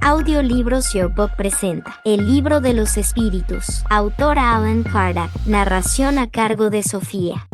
Audiolibros Yourbook presenta El libro de los espíritus, autora Allan Kardec, narración a cargo de Sofía.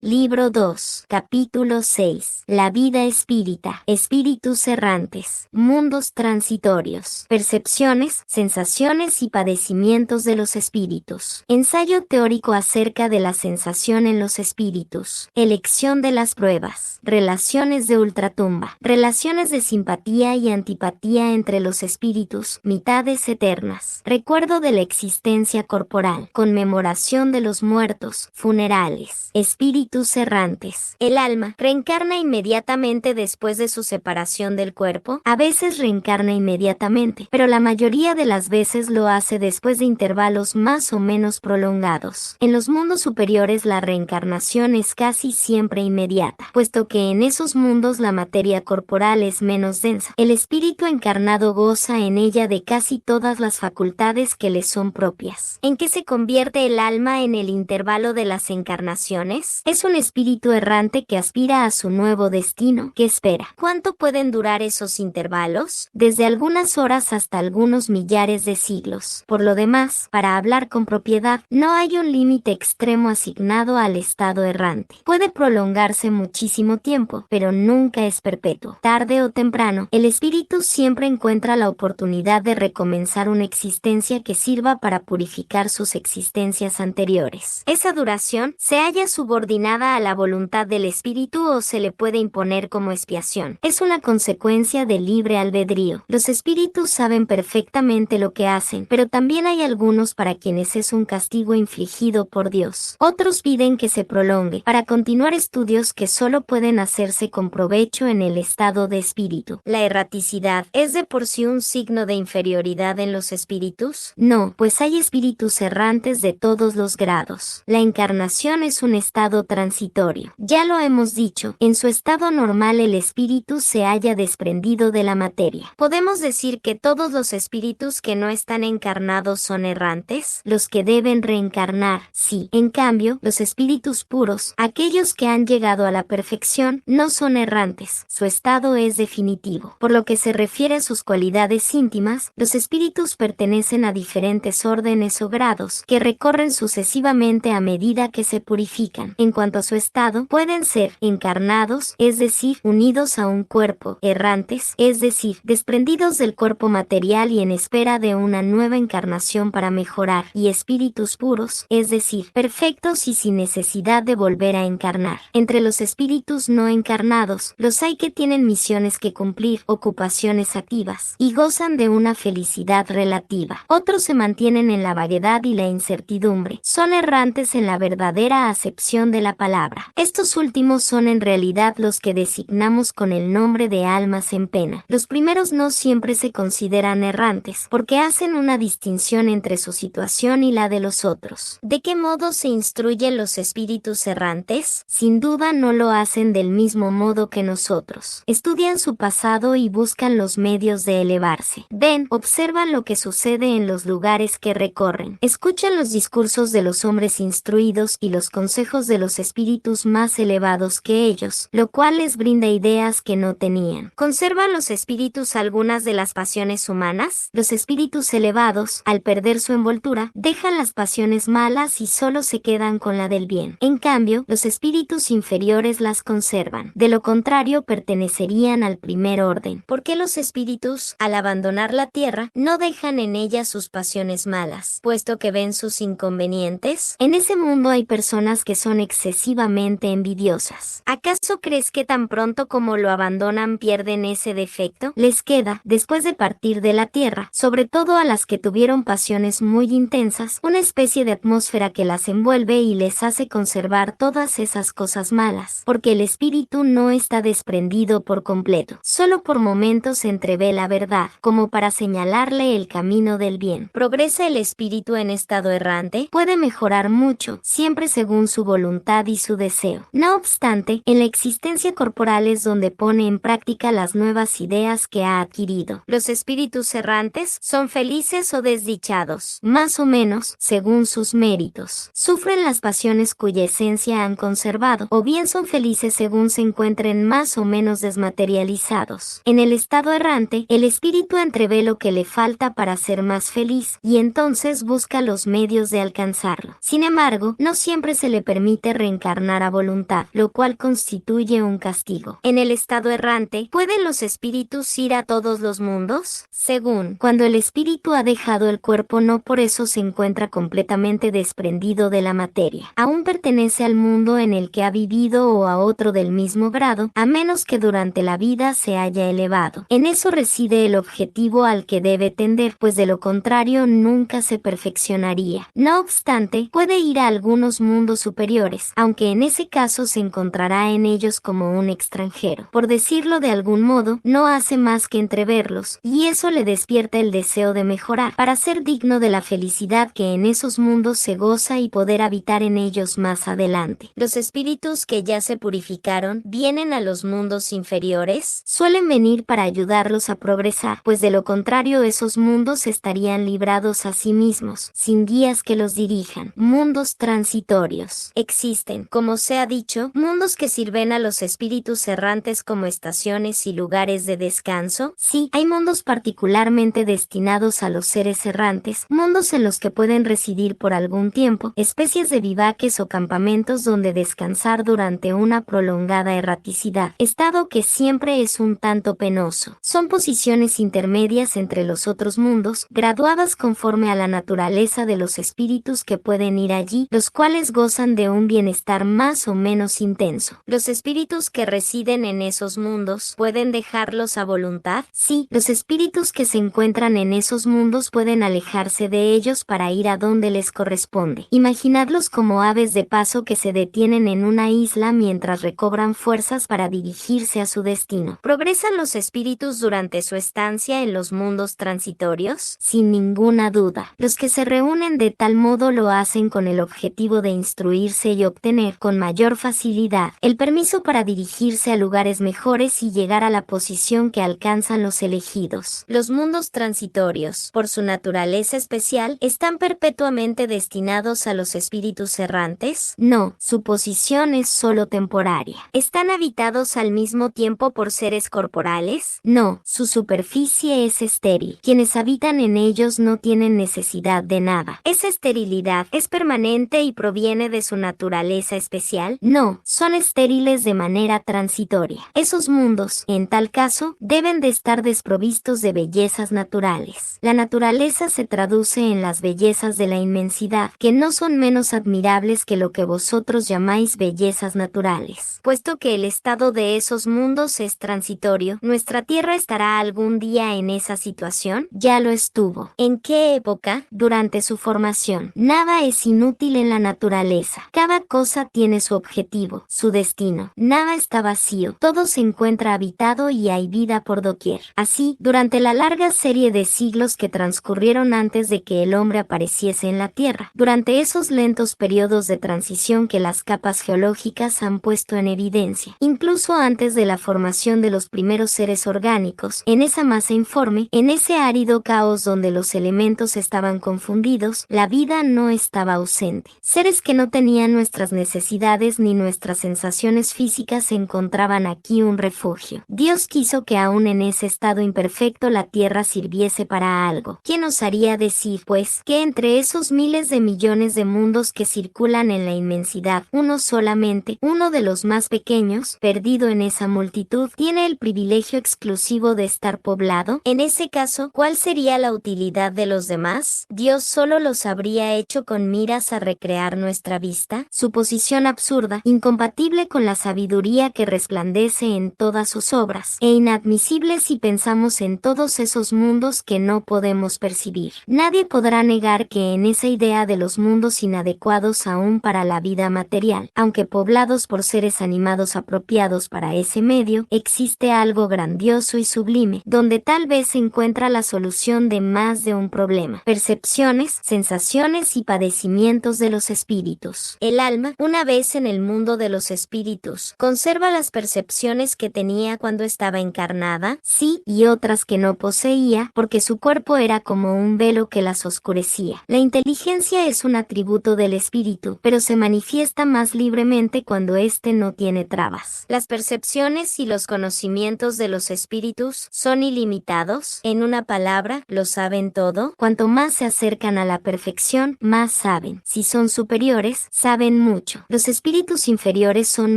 Libro 2, capítulo 6. La vida espírita, espíritus errantes, mundos transitorios, percepciones, sensaciones y padecimientos de los espíritus. Ensayo teórico acerca de la sensación en los espíritus. Elección de las pruebas. Relaciones de ultratumba. Relaciones de simpatía y antipatía entre los espíritus. Mitades eternas. Recuerdo de la existencia corporal. Conmemoración de los muertos. Funerales. Espíritus errantes. El alma reencarna inmediatamente después de su separación del cuerpo. A veces reencarna inmediatamente, pero la mayoría de las veces lo hace después de intervalos más o menos prolongados. En los mundos superiores la reencarnación es casi siempre inmediata, puesto que en esos mundos la materia corporal es menos densa. El espíritu encarnado goza en ella de casi todas las facultades que le son propias. ¿En qué se convierte el alma en el intervalo de las encarnaciones? Es un espíritu errante que aspira a su nuevo destino, que espera. ¿Cuánto pueden durar esos intervalos? Desde algunas horas hasta algunos millares de siglos. Por lo demás, para hablar con propiedad, no hay un límite extremo asignado al estado errante. Puede prolongarse muchísimo tiempo, pero nunca es perpetuo. Tarde o temprano, el espíritu siempre encuentra la oportunidad de recomenzar una existencia que sirva para purificar sus existencias anteriores. Esa duración se halla subordinada a la voluntad del espíritu o se le puede imponer como expiación. Es una consecuencia del libre albedrío. Los espíritus saben perfectamente lo que hacen, pero también hay algunos para quienes es un castigo infligido por Dios. Otros piden que se prolongue para continuar estudios que solo pueden hacerse con provecho en el estado de espíritu. ¿La erraticidad es de por sí un signo de inferioridad en los espíritus? No, pues hay espíritus errantes de todos los grados. La encarnación es un estado transitorio. Ya lo hemos dicho, en su estado normal el espíritu se halla desprendido de la materia. ¿Podemos decir que todos los espíritus que no están encarnados son errantes? Los que deben reencarnar, sí. En cambio, los espíritus puros, aquellos que han llegado a la perfección, no son errantes. Su estado es definitivo. Por lo que se refiere a sus cualidades íntimas, los espíritus pertenecen a diferentes órdenes o grados, que recorren sucesivamente a medida que se purifican. En cuanto a su estado, pueden ser encarnados, es decir, unidos a un cuerpo, errantes, es decir, desprendidos del cuerpo material y en espera de una nueva encarnación para mejorar, y espíritus puros, es decir, perfectos y sin necesidad de volver a encarnar. Entre los espíritus no encarnados, los hay que tienen misiones que cumplir, ocupaciones activas, y gozan de una felicidad relativa. Otros se mantienen en la vaguedad y la incertidumbre, son errantes en la verdadera acepción de la palabra. Estos últimos son en realidad los que designamos con el nombre de almas en pena. Los primeros no siempre se consideran errantes, porque hacen una distinción entre su situación y la de los otros. ¿De qué modo se instruyen los espíritus errantes? Sin duda no lo hacen del mismo modo que nosotros. Estudian su pasado y buscan los medios de elevarse. Ven, observan lo que sucede en los lugares que recorren. Escuchan los discursos de los hombres instruidos y los consejos de los espíritus más elevados que ellos, lo cual les brinda ideas que no tenían. ¿Conservan los espíritus algunas de las pasiones humanas? Los espíritus elevados, al perder su envoltura, dejan las pasiones malas y solo se quedan con la del bien. En cambio, los espíritus inferiores las conservan. De lo contrario, pertenecerían al primer orden. ¿Por qué los espíritus, al abandonar la tierra, no dejan en ella sus pasiones malas, puesto que ven sus inconvenientes? En ese mundo hay personas que son excesivamente envidiosas. ¿Acaso crees que tan pronto como lo abandonan pierden ese defecto? Les queda, después de partir de la tierra, sobre todo a las que tuvieron pasiones muy intensas, una especie de atmósfera que las envuelve y les hace conservar todas esas cosas malas, porque el espíritu no está desprendido por completo. Solo por momentos se entrevé la verdad, como para señalarle el camino del bien. ¿Progresa el espíritu en estado errante? Puede mejorar mucho, siempre según su voluntad y su deseo. No obstante, en la existencia corporal es donde pone en práctica las nuevas ideas que ha adquirido. Los espíritus errantes son felices o desdichados, más o menos, según sus méritos. Sufren las pasiones cuya esencia han conservado, o bien son felices según se encuentren más o menos desmaterializados. En el estado errante, el espíritu entrevé lo que le falta para ser más feliz, y entonces busca los medios de alcanzarlo. Sin embargo, no siempre se le permite reencarnar a voluntad, lo cual constituye un castigo. En el estado errante, ¿pueden los espíritus ir a todos los mundos? Según, cuando el espíritu ha dejado el cuerpo, no por eso se encuentra completamente desprendido de la materia. Aún pertenece al mundo en el que ha vivido o a otro del mismo grado, a menos que durante la vida se haya elevado. En eso reside el objetivo al que debe tender, pues de lo contrario nunca se perfeccionaría. No obstante, puede ir a algunos mundos superiores, aunque en ese caso se encontrará en ellos como un extranjero. Por decirlo de algún modo, no hace más que entreverlos, y eso le despierta el deseo de mejorar, para ser digno de la felicidad que en esos mundos se goza y poder habitar en ellos más adelante. Los espíritus que ya se purificaron vienen a los mundos inferiores, suelen venir para ayudarlos a progresar, pues de lo contrario esos mundos estarían librados a sí mismos, sin guías que los dirijan. Mundos transitorios. Existen, como se ha dicho, mundos que sirven a los espíritus errantes como estaciones y lugares de descanso. Sí, hay mundos particularmente destinados a los seres errantes, mundos en los que pueden residir por algún tiempo, especies de vivaques o campamentos donde descansar durante una prolongada erraticidad, estado que siempre es un tanto penoso. Son posiciones intermedias entre los otros mundos, graduadas conforme a la naturaleza de los espíritus que pueden ir allí, los cuales gozan de un bienestar más o menos intenso. Los espíritus que residen en esos mundos, ¿pueden dejarlos a voluntad? Sí, los espíritus que se encuentran en esos mundos pueden alejarse de ellos para ir a donde les corresponde. Imaginadlos como aves de paso que se detienen en una isla mientras recobran fuerzas para dirigirse a su destino. ¿Progresan los espíritus durante su estancia en los mundos transitorios? Sin ninguna duda. Los que se reúnen de tal modo lo hacen con el objetivo de instruirse y obtener con mayor facilidad el permiso para dirigirse a lugares mejores y llegar a la posición que alcanzan los elegidos. Los mundos transitorios, por su naturaleza especial, ¿están perpetuamente destinados a los espíritus errantes? No, su posición es solo temporaria. ¿Están habitados al mismo tiempo por seres corporales? No, su superficie es estéril. Quienes habitan en ellos no tienen necesidad de nada. ¿Esa esterilidad es permanente y proviene de su naturaleza especial? No, son estériles de manera transitoria. Esos mundos, en tal caso, deben de estar desprovistos de bellezas naturales. La naturaleza se traduce en las bellezas de la inmensidad, que no son menos admirables que lo que vosotros llamáis bellezas naturales. Puesto que el estado de esos mundos es transitorio, ¿nuestra Tierra estará algún día en esa situación? Ya lo estuvo. ¿En qué época? Durante su formación. Nada es inútil en la naturaleza. Cada cosa tiene su objetivo, su destino. Nada está vacío. Todo se encuentra habitado y hay vida por doquier. Así, durante la larga serie de siglos que transcurrieron antes de que el hombre apareciese en la Tierra, durante esos lentos periodos de transición que las capas geológicas han puesto en evidencia, incluso antes de la formación de los primeros seres orgánicos, en esa masa informe, en ese árido caos donde los elementos estaban confundidos, la vida no estaba ausente. Seres que no tenían nuestras necesidades ni nuestras sensaciones físicas encontraban aquí un refugio. Dios quiso que aún en ese estado imperfecto la Tierra sirviese para algo. ¿Quién osaría decir, pues, que entre esos miles de millones de mundos que circulan en la inmensidad, uno solamente, uno de los más pequeños, perdido en esa multitud, tiene el privilegio exclusivo de estar poblado? En ese caso, ¿cuál sería la utilidad de los demás? ¿Dios solo los habría hecho con miras a recrear nuestra vista? Su posición absurda, incompatible con la sabiduría que resplandece en todas sus obras, e inadmisible si pensamos en todos esos mundos que no podemos percibir. Nadie podrá negar que en esa idea de los mundos inadecuados aún para la vida material, aunque poblados por seres animados apropiados para ese medio, existe algo grandioso y sublime, donde tal vez se encuentra la solución de más de un problema: percepciones, sensaciones y padecimientos de los espíritus. El alma, alma, una vez en el mundo de los espíritus, ¿conserva las percepciones que tenía cuando estaba encarnada? Sí, y otras que no poseía, porque su cuerpo era como un velo que las oscurecía. La inteligencia es un atributo del espíritu, pero se manifiesta más libremente cuando éste no tiene trabas. Las percepciones y los conocimientos de los espíritus son ilimitados. En una palabra, lo saben todo. Cuanto más se acercan a la perfección, más saben. Si son superiores, saben mucho. Los espíritus inferiores son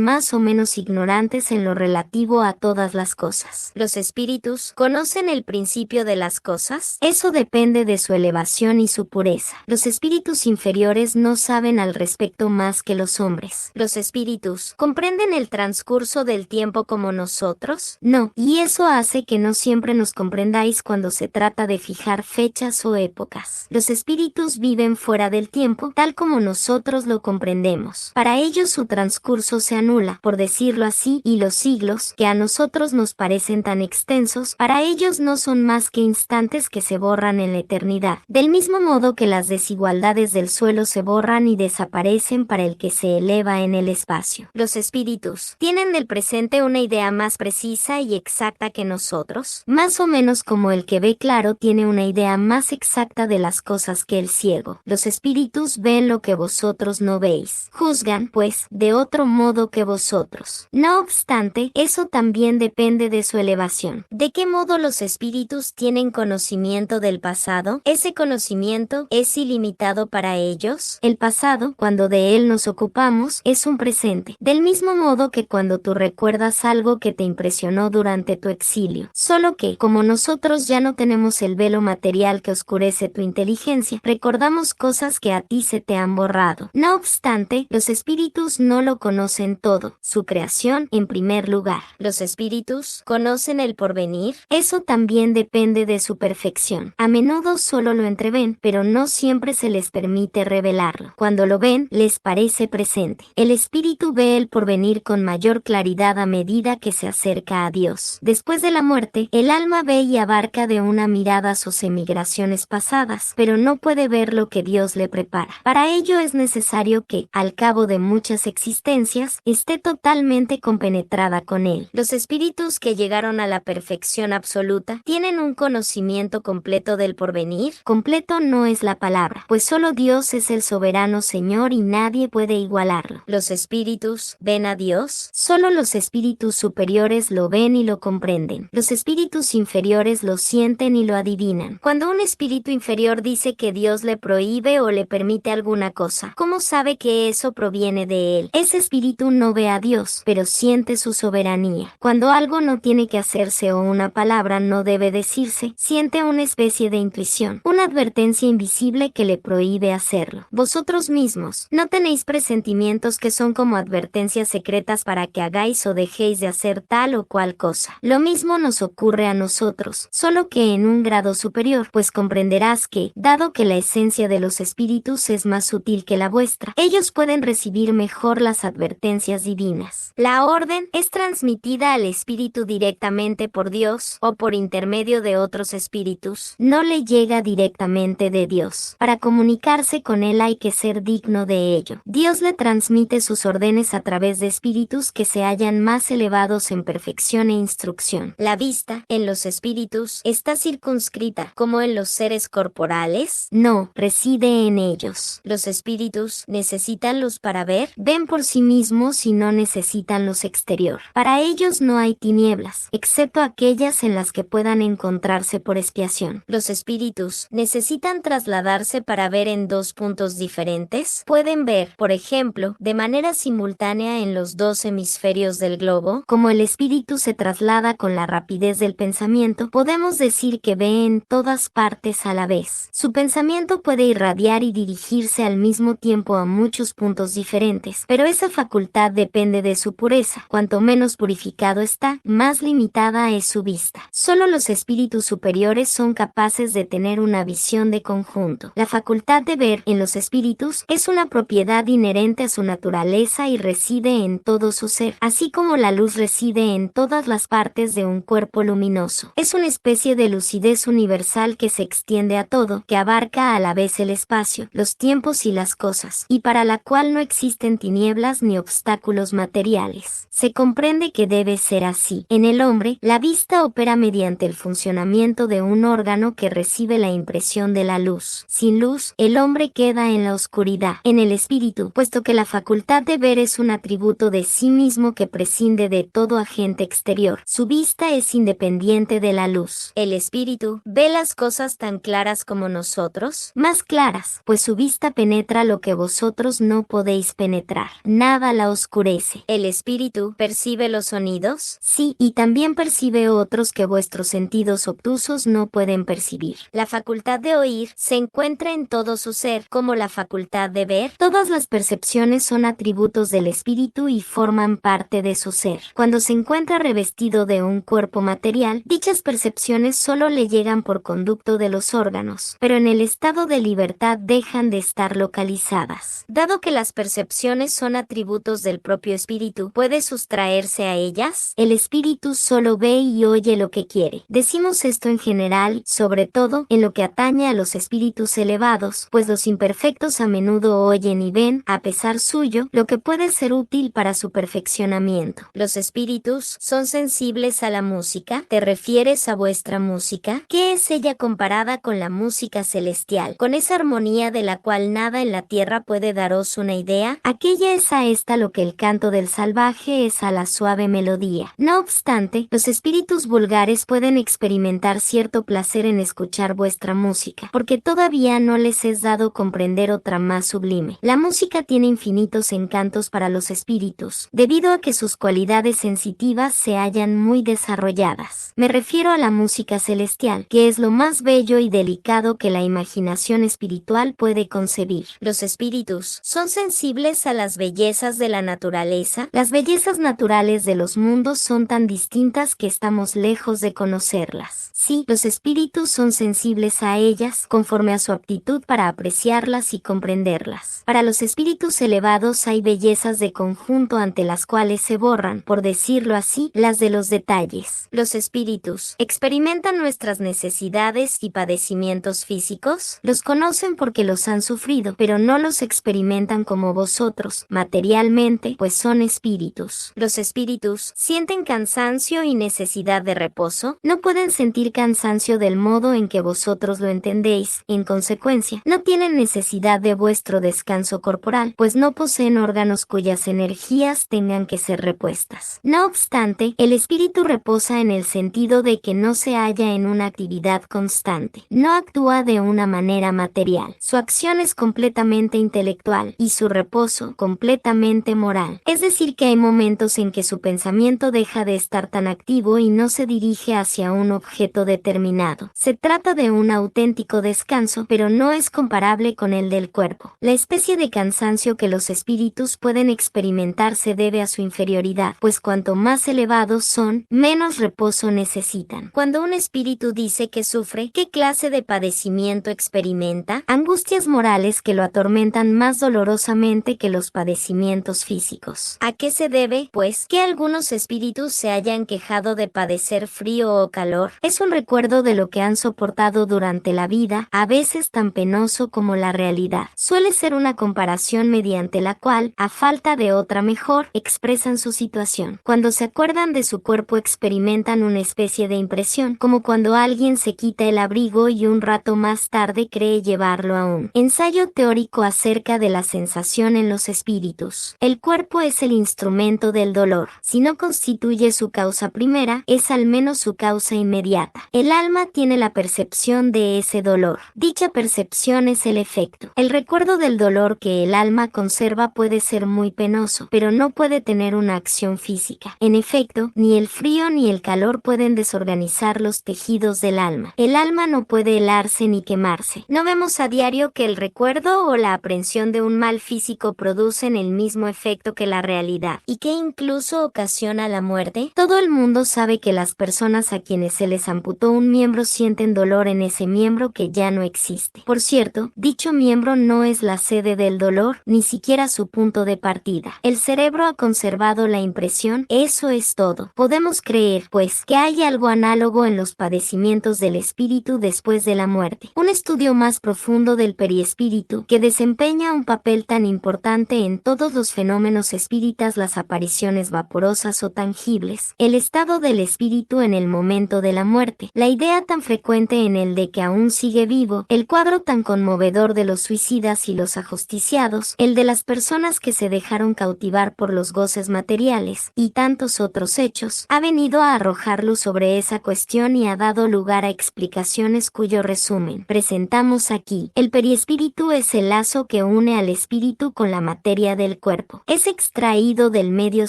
más o menos ignorantes en lo relativo a todas las cosas. Los espíritus conocen el principio de las cosas. Eso depende de su elevación y su pureza. Los espíritus inferiores no saben al respecto más que los hombres. Los espíritus comprenden el transcurso del tiempo como nosotros. No, y eso hace que no siempre nos comprendáis cuando se trata de fijar fechas o épocas. Los espíritus viven fuera del tiempo, tal como nosotros lo comprendemos. Para ellos su transcurso se anula, por decirlo así, y los siglos, que a nosotros nos parecen tan extensos, para ellos no son más que instantes que se borran en la eternidad. Del mismo modo que las desigualdades del suelo se borran y desaparecen para el que se eleva en el espacio. Los espíritus tienen del presente una idea más precisa y exacta que nosotros, más o menos como el que ve claro tiene una idea más exacta de las cosas que el ciego. Los espíritus ven lo que vosotros no veis. Juzgan, pues, de otro modo que vosotros. No obstante, eso también depende de su elevación. ¿De qué modo los espíritus tienen conocimiento del pasado? Ese conocimiento es ilimitado para ellos. El pasado, cuando de él nos ocupamos, es un presente. Del mismo modo que cuando tú recuerdas algo que te impresionó durante tu exilio. Solo que, como nosotros ya no tenemos el velo material que oscurece tu inteligencia, recordamos cosas que a ti se te han borrado. No obstante, los espíritus no lo conocen todo, su creación en primer lugar. Los espíritus conocen el porvenir. Eso también depende de su perfección. A menudo solo lo entreven, pero no siempre se les permite revelarlo. Cuando lo ven, les parece presente. El espíritu ve el porvenir con mayor claridad a medida que se acerca a Dios. Después de la muerte, el alma ve y abarca de una mirada sus emigraciones pasadas, pero no puede ver lo que Dios le prepara. Para ello es necesario que, al cabo de muchas existencias, esté totalmente compenetrada con él. Los espíritus que llegaron a la perfección absoluta tienen un conocimiento completo del porvenir. Completo no es la palabra, pues solo Dios es el soberano Señor y nadie puede igualarlo. Los espíritus ven a Dios. Solo los espíritus superiores lo ven y lo comprenden. Los espíritus inferiores lo sienten y lo adivinan. Cuando un espíritu inferior dice que Dios le prohíbe o le permite alguna cosa, ¿cómo sabe que eso proviene de él? Ese espíritu no ve a Dios, pero siente su soberanía. Cuando algo no tiene que hacerse o una palabra no debe decirse, siente una especie de intuición, una advertencia invisible que le prohíbe hacerlo. Vosotros mismos, ¿no tenéis presentimientos que son como advertencias secretas para que hagáis o dejéis de hacer tal o cual cosa? Lo mismo nos ocurre a nosotros, solo que en un grado superior, pues comprenderás que, dado que la esencia de los espíritus es más sutil que la vuestra, ellos pueden recibir mejor las advertencias divinas. La orden es transmitida al espíritu directamente por Dios o por intermedio de otros espíritus. No le llega directamente de Dios. Para comunicarse con él hay que ser digno de ello. Dios le transmite sus órdenes a través de espíritus que se hallan más elevados en perfección e instrucción. La vista, en los espíritus, está circunscrita, como en los seres corporales. No, reside en ellos. Los espíritus necesitan luz para ver, ven por sí mismos y no necesitan luz exterior. Para ellos no hay tinieblas, excepto aquellas en las que puedan encontrarse por expiación. Los espíritus necesitan trasladarse para ver en dos puntos diferentes. Pueden ver, por ejemplo, de manera simultánea en los dos hemisferios del globo. Como el espíritu se traslada con la rapidez del pensamiento, podemos decir que ve en todas partes a la vez. Su pensamiento puede irradiar y dirigirse al mismo tiempo a muchos puntos diferentes, pero esa facultad depende de su pureza. Cuanto menos purificado está, más limitada es su vista. Solo los espíritus superiores son capaces de tener una visión de conjunto. La facultad de ver en los espíritus es una propiedad inherente a su naturaleza y reside en todo su ser, así como la luz reside en todas las partes de un cuerpo luminoso. Es una especie de lucidez universal que se extiende a todo, que abarca a la vez el espacio, los tiempos y las cosas, y para la cual cual no existen tinieblas ni obstáculos materiales. Se comprende que debe ser así. En el hombre, la vista opera mediante el funcionamiento de un órgano que recibe la impresión de la luz. Sin luz, el hombre queda en la oscuridad. En el espíritu, puesto que la facultad de ver es un atributo de sí mismo que prescinde de todo agente exterior, su vista es independiente de la luz. El espíritu ve las cosas tan claras como nosotros, más claras, pues su vista penetra lo que vosotros no podéis penetrar. Nada la oscurece. ¿El espíritu percibe los sonidos? Sí, y también percibe otros que vuestros sentidos obtusos no pueden percibir. La facultad de oír se encuentra en todo su ser, como la facultad de ver. Todas las percepciones son atributos del espíritu y forman parte de su ser. Cuando se encuentra revestido de un cuerpo material, dichas percepciones solo le llegan por conducto de los órganos, pero en el estado de libertad dejan de estar localizadas. Dado que las percepciones son atributos del propio espíritu, ¿puede sustraerse a ellas? El espíritu solo ve y oye lo que quiere. Decimos esto en general, sobre todo en lo que atañe a los espíritus elevados, pues los imperfectos a menudo oyen y ven, a pesar suyo, lo que puede ser útil para su perfeccionamiento. Los espíritus son sensibles a la música. ¿Te refieres a vuestra música? ¿Qué es ella comparada con la música celestial? Con esa armonía de la cual nada en la tierra puede daros una idea. Aquella es a esta lo que el canto del salvaje es a la suave melodía. No obstante, los espíritus vulgares pueden experimentar cierto placer en escuchar vuestra música, porque todavía no les es dado comprender otra más sublime. La música tiene infinitos encantos para los espíritus, debido a que sus cualidades sensitivas se hallan muy desarrolladas. Me refiero a la música celestial, que es lo más bello y delicado que la imaginación espiritual puede concebir. Los espíritus son sensibles a las bellezas de la naturaleza. Las bellezas naturales de los mundos son tan distintas que estamos lejos de conocerlas. Sí, los espíritus son sensibles a ellas, conforme a su aptitud para apreciarlas y comprenderlas. Para los espíritus elevados hay bellezas de conjunto ante las cuales se borran, por decirlo así, las de los detalles. Los espíritus experimentan nuestras necesidades y padecimientos físicos. Los conocen porque los han sufrido, pero no los experimentan como vosotros, materialmente, pues son espíritus. Los espíritus sienten cansancio y necesidad de reposo. No pueden sentir cansancio del modo en que vosotros lo entendéis. En consecuencia, no tienen necesidad de vuestro descanso corporal, pues no poseen órganos cuyas energías tengan que ser repuestas. No obstante, el espíritu reposa en el sentido de que no se halla en una actividad constante. No actúa de una manera material. Su acción es completamente intelectual y su reposo completamente moral. Es decir, que hay momentos en que su pensamiento deja de estar tan activo y no se dirige hacia un objeto determinado. Se trata de un auténtico descanso, pero no es comparable con el del cuerpo. La especie de cansancio que los espíritus pueden experimentar se debe a su inferioridad, pues cuanto más elevados son, menos reposo necesitan. Cuando un espíritu dice que sufre, ¿qué clase de padecimiento experimenta? Angustias morales que lo atormentan más dolorosamente que los padecimientos físicos. ¿A qué se debe, pues, que algunos espíritus se hayan quejado de padecer frío o calor? Es un recuerdo de lo que han soportado durante la vida, a veces tan penoso como la realidad. Suele ser una comparación mediante la cual, a falta de otra mejor, expresan su situación. Cuando se acuerdan de su cuerpo experimentan una especie de impresión, como cuando alguien se quita el abrigo y un rato más tarde cree llevarlo aún. Ensayo teórico acerca de la sensación en los espíritus. El cuerpo es el instrumento del dolor. Si no constituye su causa primera, es al menos su causa inmediata. El alma tiene la percepción de ese dolor. Dicha percepción es el efecto. El recuerdo del dolor que el alma conserva puede ser muy penoso, pero no puede tener una acción física. En efecto, ni el frío ni el calor pueden desorganizar los tejidos del alma. El alma no puede helarse ni quemarse. No vemos a diario que el recuerdo o la aprensión de un mal físico producen el mismo efecto que la realidad, y que incluso ocasiona la muerte. Todo el mundo sabe que las personas a quienes se les amputó un miembro sienten dolor en ese miembro que ya no existe. Por cierto, dicho miembro no es la sede del dolor, ni siquiera su punto de partida. El cerebro ha conservado la impresión, eso es todo. Podemos creer, pues, que hay algo análogo en los padecimientos del espíritu después de la muerte. Un estudio más profundo del periespíritu, que desempeña un papel tan tan importante en todos los fenómenos espíritas, las apariciones vaporosas o tangibles, el estado del espíritu en el momento de la muerte, la idea tan frecuente en el de que aún sigue vivo, el cuadro tan conmovedor de los suicidas y los ajusticiados, el de las personas que se dejaron cautivar por los goces materiales, y tantos otros hechos, ha venido a arrojar luz sobre esa cuestión y ha dado lugar a explicaciones cuyo resumen presentamos aquí. El periespíritu es el lazo que une al espíritu con la materia del cuerpo. Es extraído del medio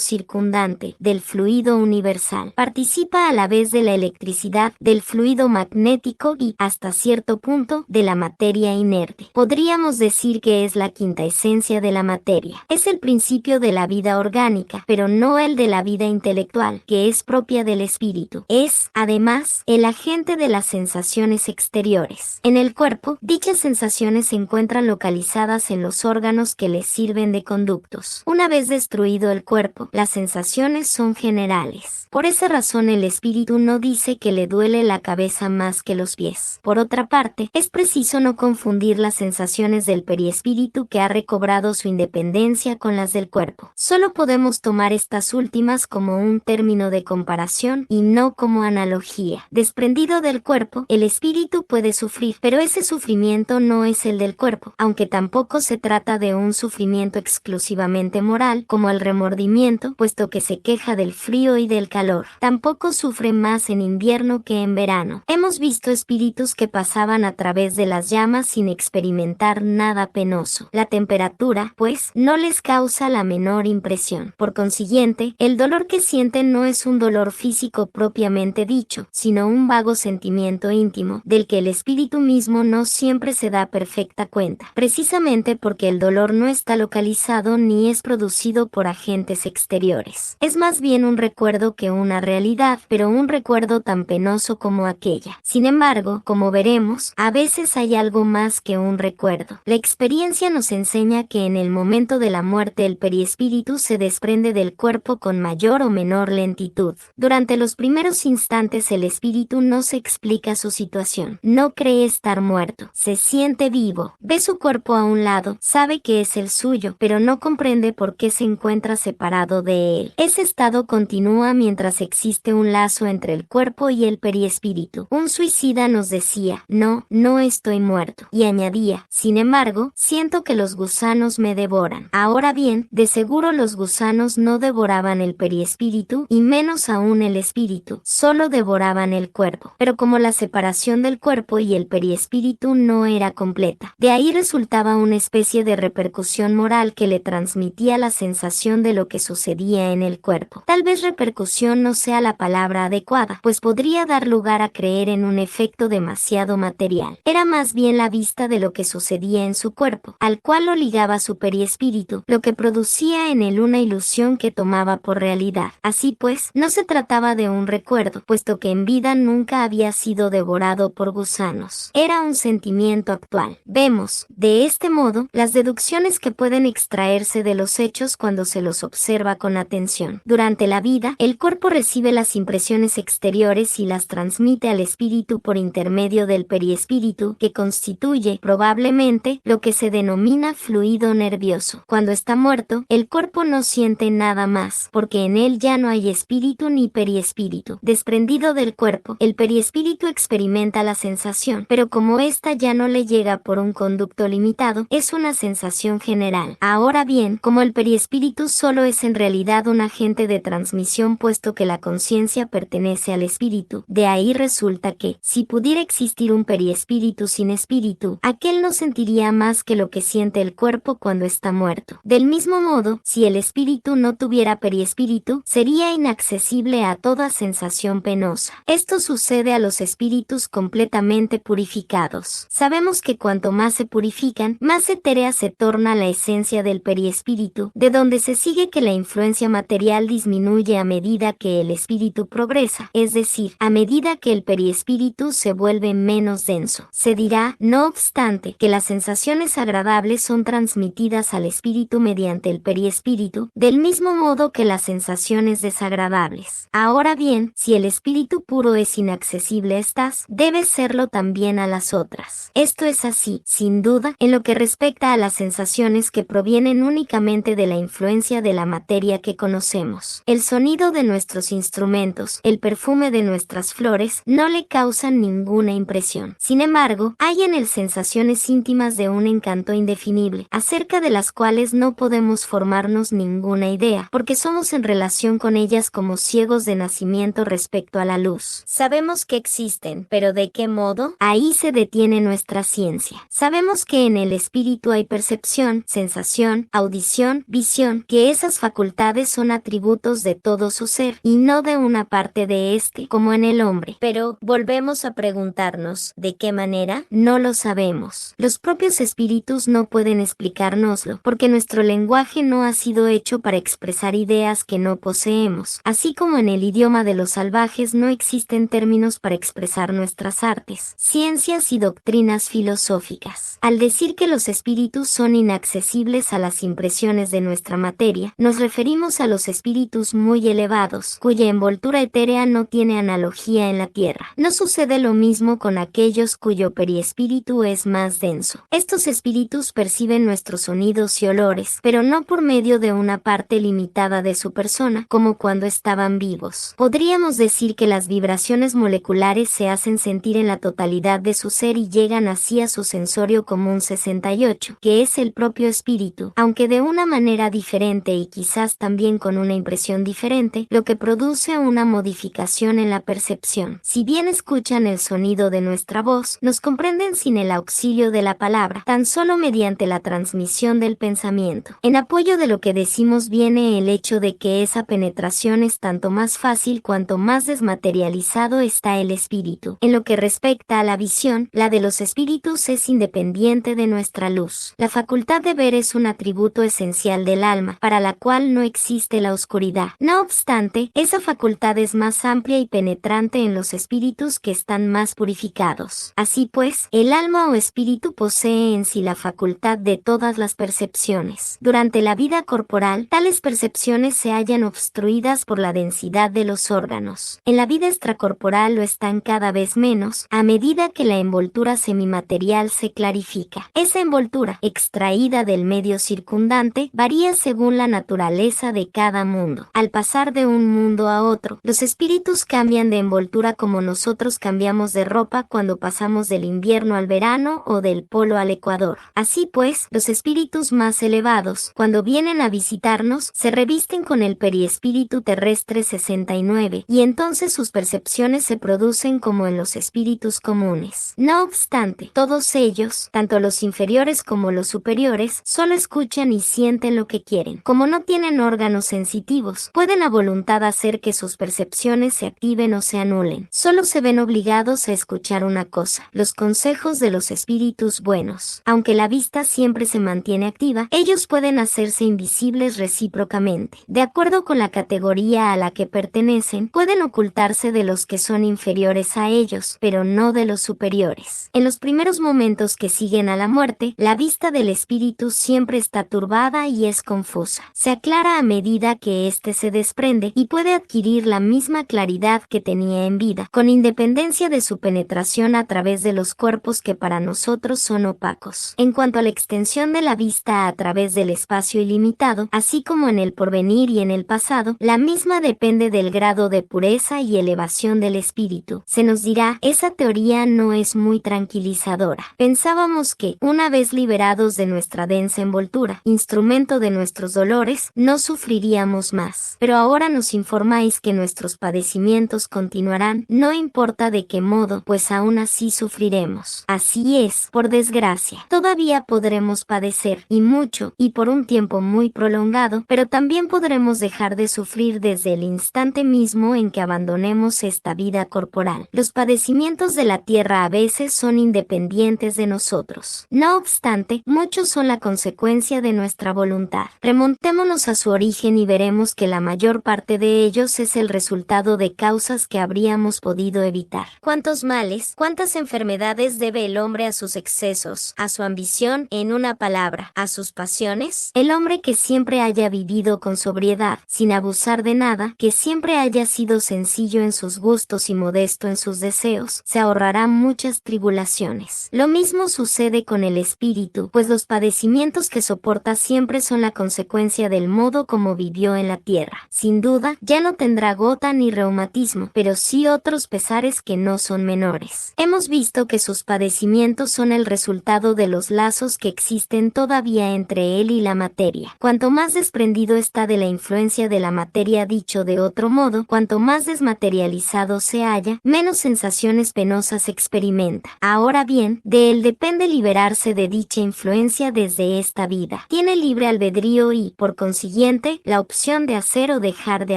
circundante, del fluido universal. Participa a la vez de la electricidad, del fluido magnético y, hasta cierto punto, de la materia inerte. Podríamos decir que es la quinta esencia de la materia. Es el principio de la vida orgánica, pero no el de la vida intelectual, que es propia del espíritu. Es, además, el agente de las sensaciones exteriores. En el cuerpo, dichas sensaciones se encuentran localizadas en los órganos que les sirven de conductos. Una vez destruido el cuerpo, las sensaciones son generales. Por esa razón el espíritu no dice que le duele la cabeza más que los pies. Por otra parte, es preciso no confundir las sensaciones del periespíritu que ha recobrado su independencia con las del cuerpo. Solo podemos tomar estas últimas como un término de comparación y no como analogía. Desprendido del cuerpo, el espíritu puede sufrir, pero ese sufrimiento no es el del cuerpo, aunque tampoco se trata de un sufrimiento exclusivamente moral, como el remordimiento, puesto que se queja del frío y del calor. Tampoco sufre más en invierno que en verano. Hemos visto espíritus que pasaban a través de las llamas sin experimentar nada penoso. La temperatura, pues, no les causa la menor impresión. Por consiguiente, el dolor que sienten no es un dolor físico propiamente dicho, sino un vago sentimiento íntimo, del que el espíritu mismo no siempre se da perfecta cuenta, precisamente porque el dolor no está localizado ni es producido por agentes exteriores. Es más bien un recuerdo que una realidad, pero un recuerdo tan penoso como aquella. Sin embargo, como veremos, a veces hay algo más que un recuerdo. La experiencia nos enseña que en el momento de la muerte el periespíritu se desprende del cuerpo con mayor o menor lentitud. Durante los primeros instantes el espíritu no se explica su situación, no cree estar muerto, se siente vivo, ve su cuerpo a un lado, sabe que es el suyo, pero no comprende por qué se encuentra separado de él. Ese estado continúa mientras existe un lazo entre el cuerpo y el periespíritu. Un suicida nos decía, no estoy muerto, y añadía, sin embargo, siento que los gusanos me devoran. Ahora bien, de seguro los gusanos no devoraban el periespíritu, y menos aún el espíritu, solo devoraban el cuerpo. Pero como la separación del cuerpo y el periespíritu no era completa, de ahí resultaba una especie de repercusión moral que le transmitía la sensación de lo que sucedía en el cuerpo. Tal vez repercusión no sea la palabra adecuada, pues podría dar lugar a creer en un efecto demasiado material. Era más bien la vista de lo que sucedía en su cuerpo, al cual lo ligaba su periespíritu, lo que producía en él una ilusión que tomaba por realidad. Así pues, no se trataba de un recuerdo, puesto que en vida nunca había sido devorado por gusanos. Era un sentimiento actual. Vemos, de este modo, las deducciones que pueden extraerse de los hechos cuando se los observa con atención. Durante la vida, el cuerpo recibe las impresiones exteriores y las transmite al espíritu por intermedio del periespíritu, que constituye, probablemente, lo que se denomina fluido nervioso. Cuando está muerto, el cuerpo no siente nada más, porque en él ya no hay espíritu ni periespíritu. Desprendido del cuerpo, el periespíritu experimenta la sensación, pero como ésta ya no le llega por un conducto limitado, es una sensación general. Ahora bien, como el periespíritu solo es en realidad un agente de transmisión, puesto que la conciencia pertenece al espíritu, de ahí resulta que, si pudiera existir un periespíritu sin espíritu, aquel no sentiría más que lo que siente el cuerpo cuando está muerto. Del mismo modo, si el espíritu no tuviera periespíritu, sería inaccesible a toda sensación penosa. Esto sucede a los espíritus completamente purificados. Sabemos que cuanto más se purifican, más etérea se torna la esencia del periespíritu, de donde se sigue que la influencia material disminuye a medida que el espíritu progresa, es decir, a medida que el periespíritu se vuelve menos denso. Se dirá, no obstante, que las sensaciones agradables son transmitidas al espíritu mediante el periespíritu, del mismo modo que las sensaciones desagradables. Ahora bien, si el espíritu puro es inaccesible a estas, debe serlo también a las otras. Esto es así, sin duda, en lo que respecta a las sensaciones sensaciones que provienen únicamente de la influencia de la materia que conocemos. El sonido de nuestros instrumentos, el perfume de nuestras flores, no le causan ninguna impresión. Sin embargo, hay en él sensaciones íntimas de un encanto indefinible, acerca de las cuales no podemos formarnos ninguna idea, porque somos en relación con ellas como ciegos de nacimiento respecto a la luz. Sabemos que existen, pero ¿de qué modo? Ahí se detiene nuestra ciencia. Sabemos que en el espíritu hay percepción, sensación, audición, visión, que esas facultades son atributos de todo su ser, y no de una parte de éste, como en el hombre. Pero volvemos a preguntarnos, ¿de qué manera? No lo sabemos. Los propios espíritus no pueden explicárnoslo, porque nuestro lenguaje no ha sido hecho para expresar ideas que no poseemos, así como en el idioma de los salvajes no existen términos para expresar nuestras artes, ciencias y doctrinas filosóficas. Al decir que los espíritus son inaccesibles a las impresiones de nuestra materia, nos referimos a los espíritus muy elevados, cuya envoltura etérea no tiene analogía en la tierra. No sucede lo mismo con aquellos cuyo periespíritu es más denso. Estos espíritus perciben nuestros sonidos y olores, pero no por medio de una parte limitada de su persona, como cuando estaban vivos. Podríamos decir que las vibraciones moleculares se hacen sentir en la totalidad de su ser y llegan así a su sensorio común 68, que es el propio espíritu, aunque de una manera diferente y quizás también con una impresión diferente, lo que produce una modificación en la percepción. Si bien escuchan el sonido de nuestra voz, nos comprenden sin el auxilio de la palabra, tan solo mediante la transmisión del pensamiento. En apoyo de lo que decimos viene el hecho de que esa penetración es tanto más fácil cuanto más desmaterializado está el espíritu. En lo que respecta a la visión, la de los espíritus es independiente de nuestra luz. La facultad de ver es un atributo esencial del alma, para la cual no existe la oscuridad. No obstante, esa facultad es más amplia y penetrante en los espíritus que están más purificados. Así pues, el alma o espíritu posee en sí la facultad de todas las percepciones. Durante la vida corporal, tales percepciones se hallan obstruidas por la densidad de los órganos. En la vida extracorporal lo están cada vez menos, a medida que la envoltura semimaterial se clarifica. Esa envoltura, extraída del medio circundante, varía según la naturaleza de cada mundo. Al pasar de un mundo a otro, los espíritus cambian de envoltura como nosotros cambiamos de ropa cuando pasamos del invierno al verano o del polo al ecuador. Así pues, los espíritus más elevados, cuando vienen a visitarnos, se revisten con el periespíritu terrestre 69, y entonces sus percepciones se producen como en los espíritus comunes. No obstante, todos ellos, tanto los inferiores como los superiores, solo escuchan y sienten lo que quieren. Como no tienen órganos sensitivos, pueden a voluntad hacer que sus percepciones se activen o se anulen. Solo se ven obligados a escuchar una cosa: los consejos de los espíritus buenos. Aunque la vista siempre se mantiene activa, ellos pueden hacerse invisibles recíprocamente. De acuerdo con la categoría a la que pertenecen, pueden ocultarse de los que son inferiores a ellos, pero no de los superiores. En los primeros momentos que siguen a la muerte, la vista del espíritu siempre está turbada y es confusa. Se aclara a medida que éste se desprende y puede adquirir la misma claridad que tenía en vida, con independencia de su penetración a través de los cuerpos que para nosotros son opacos. En cuanto a la extensión de la vista a través del espacio ilimitado, así como en el porvenir y en el pasado, la misma depende del grado de pureza y elevación del espíritu. Se nos dirá, esa teoría no es muy tranquilizadora. Pensábamos que, una vez liberados de nuestra densa envoltura, instrumento de nuestros dolores, no sufriríamos más. Pero ahora nos informáis que nuestros padecimientos continuarán, no importa de qué modo, pues aún así sufriremos. Así es, por desgracia. Todavía podremos padecer, y mucho, y por un tiempo muy prolongado, pero también podremos dejar de sufrir desde el instante mismo en que abandonemos esta vida corporal. Los padecimientos de la tierra a veces son independientes de nosotros. No obstante, muchos son la consecuencia de nuestra voluntad. Remontémonos a su origen y veremos que la mayor parte de ellos es el resultado de causas que habríamos podido evitar. ¿Cuántos males, cuántas enfermedades debe el hombre a sus excesos, a su ambición, en una palabra, a sus pasiones? El hombre que siempre haya vivido con sobriedad, sin abusar de nada, que siempre haya sido sencillo en sus gustos y modesto en sus deseos, se ahorrará muchas tribulaciones. Lo mismo sucede con el espíritu, pues los los padecimientos que soporta siempre son la consecuencia del modo como vivió en la tierra. Sin duda, ya no tendrá gota ni reumatismo, pero sí otros pesares que no son menores. Hemos visto que sus padecimientos son el resultado de los lazos que existen todavía entre él y la materia. Cuanto más desprendido está de la influencia de la materia, dicho de otro modo, cuanto más desmaterializado se halla, menos sensaciones penosas experimenta. Ahora bien, de él depende liberarse de dicha influencia desde esta vida. Tiene libre albedrío y, por consiguiente, la opción de hacer o dejar de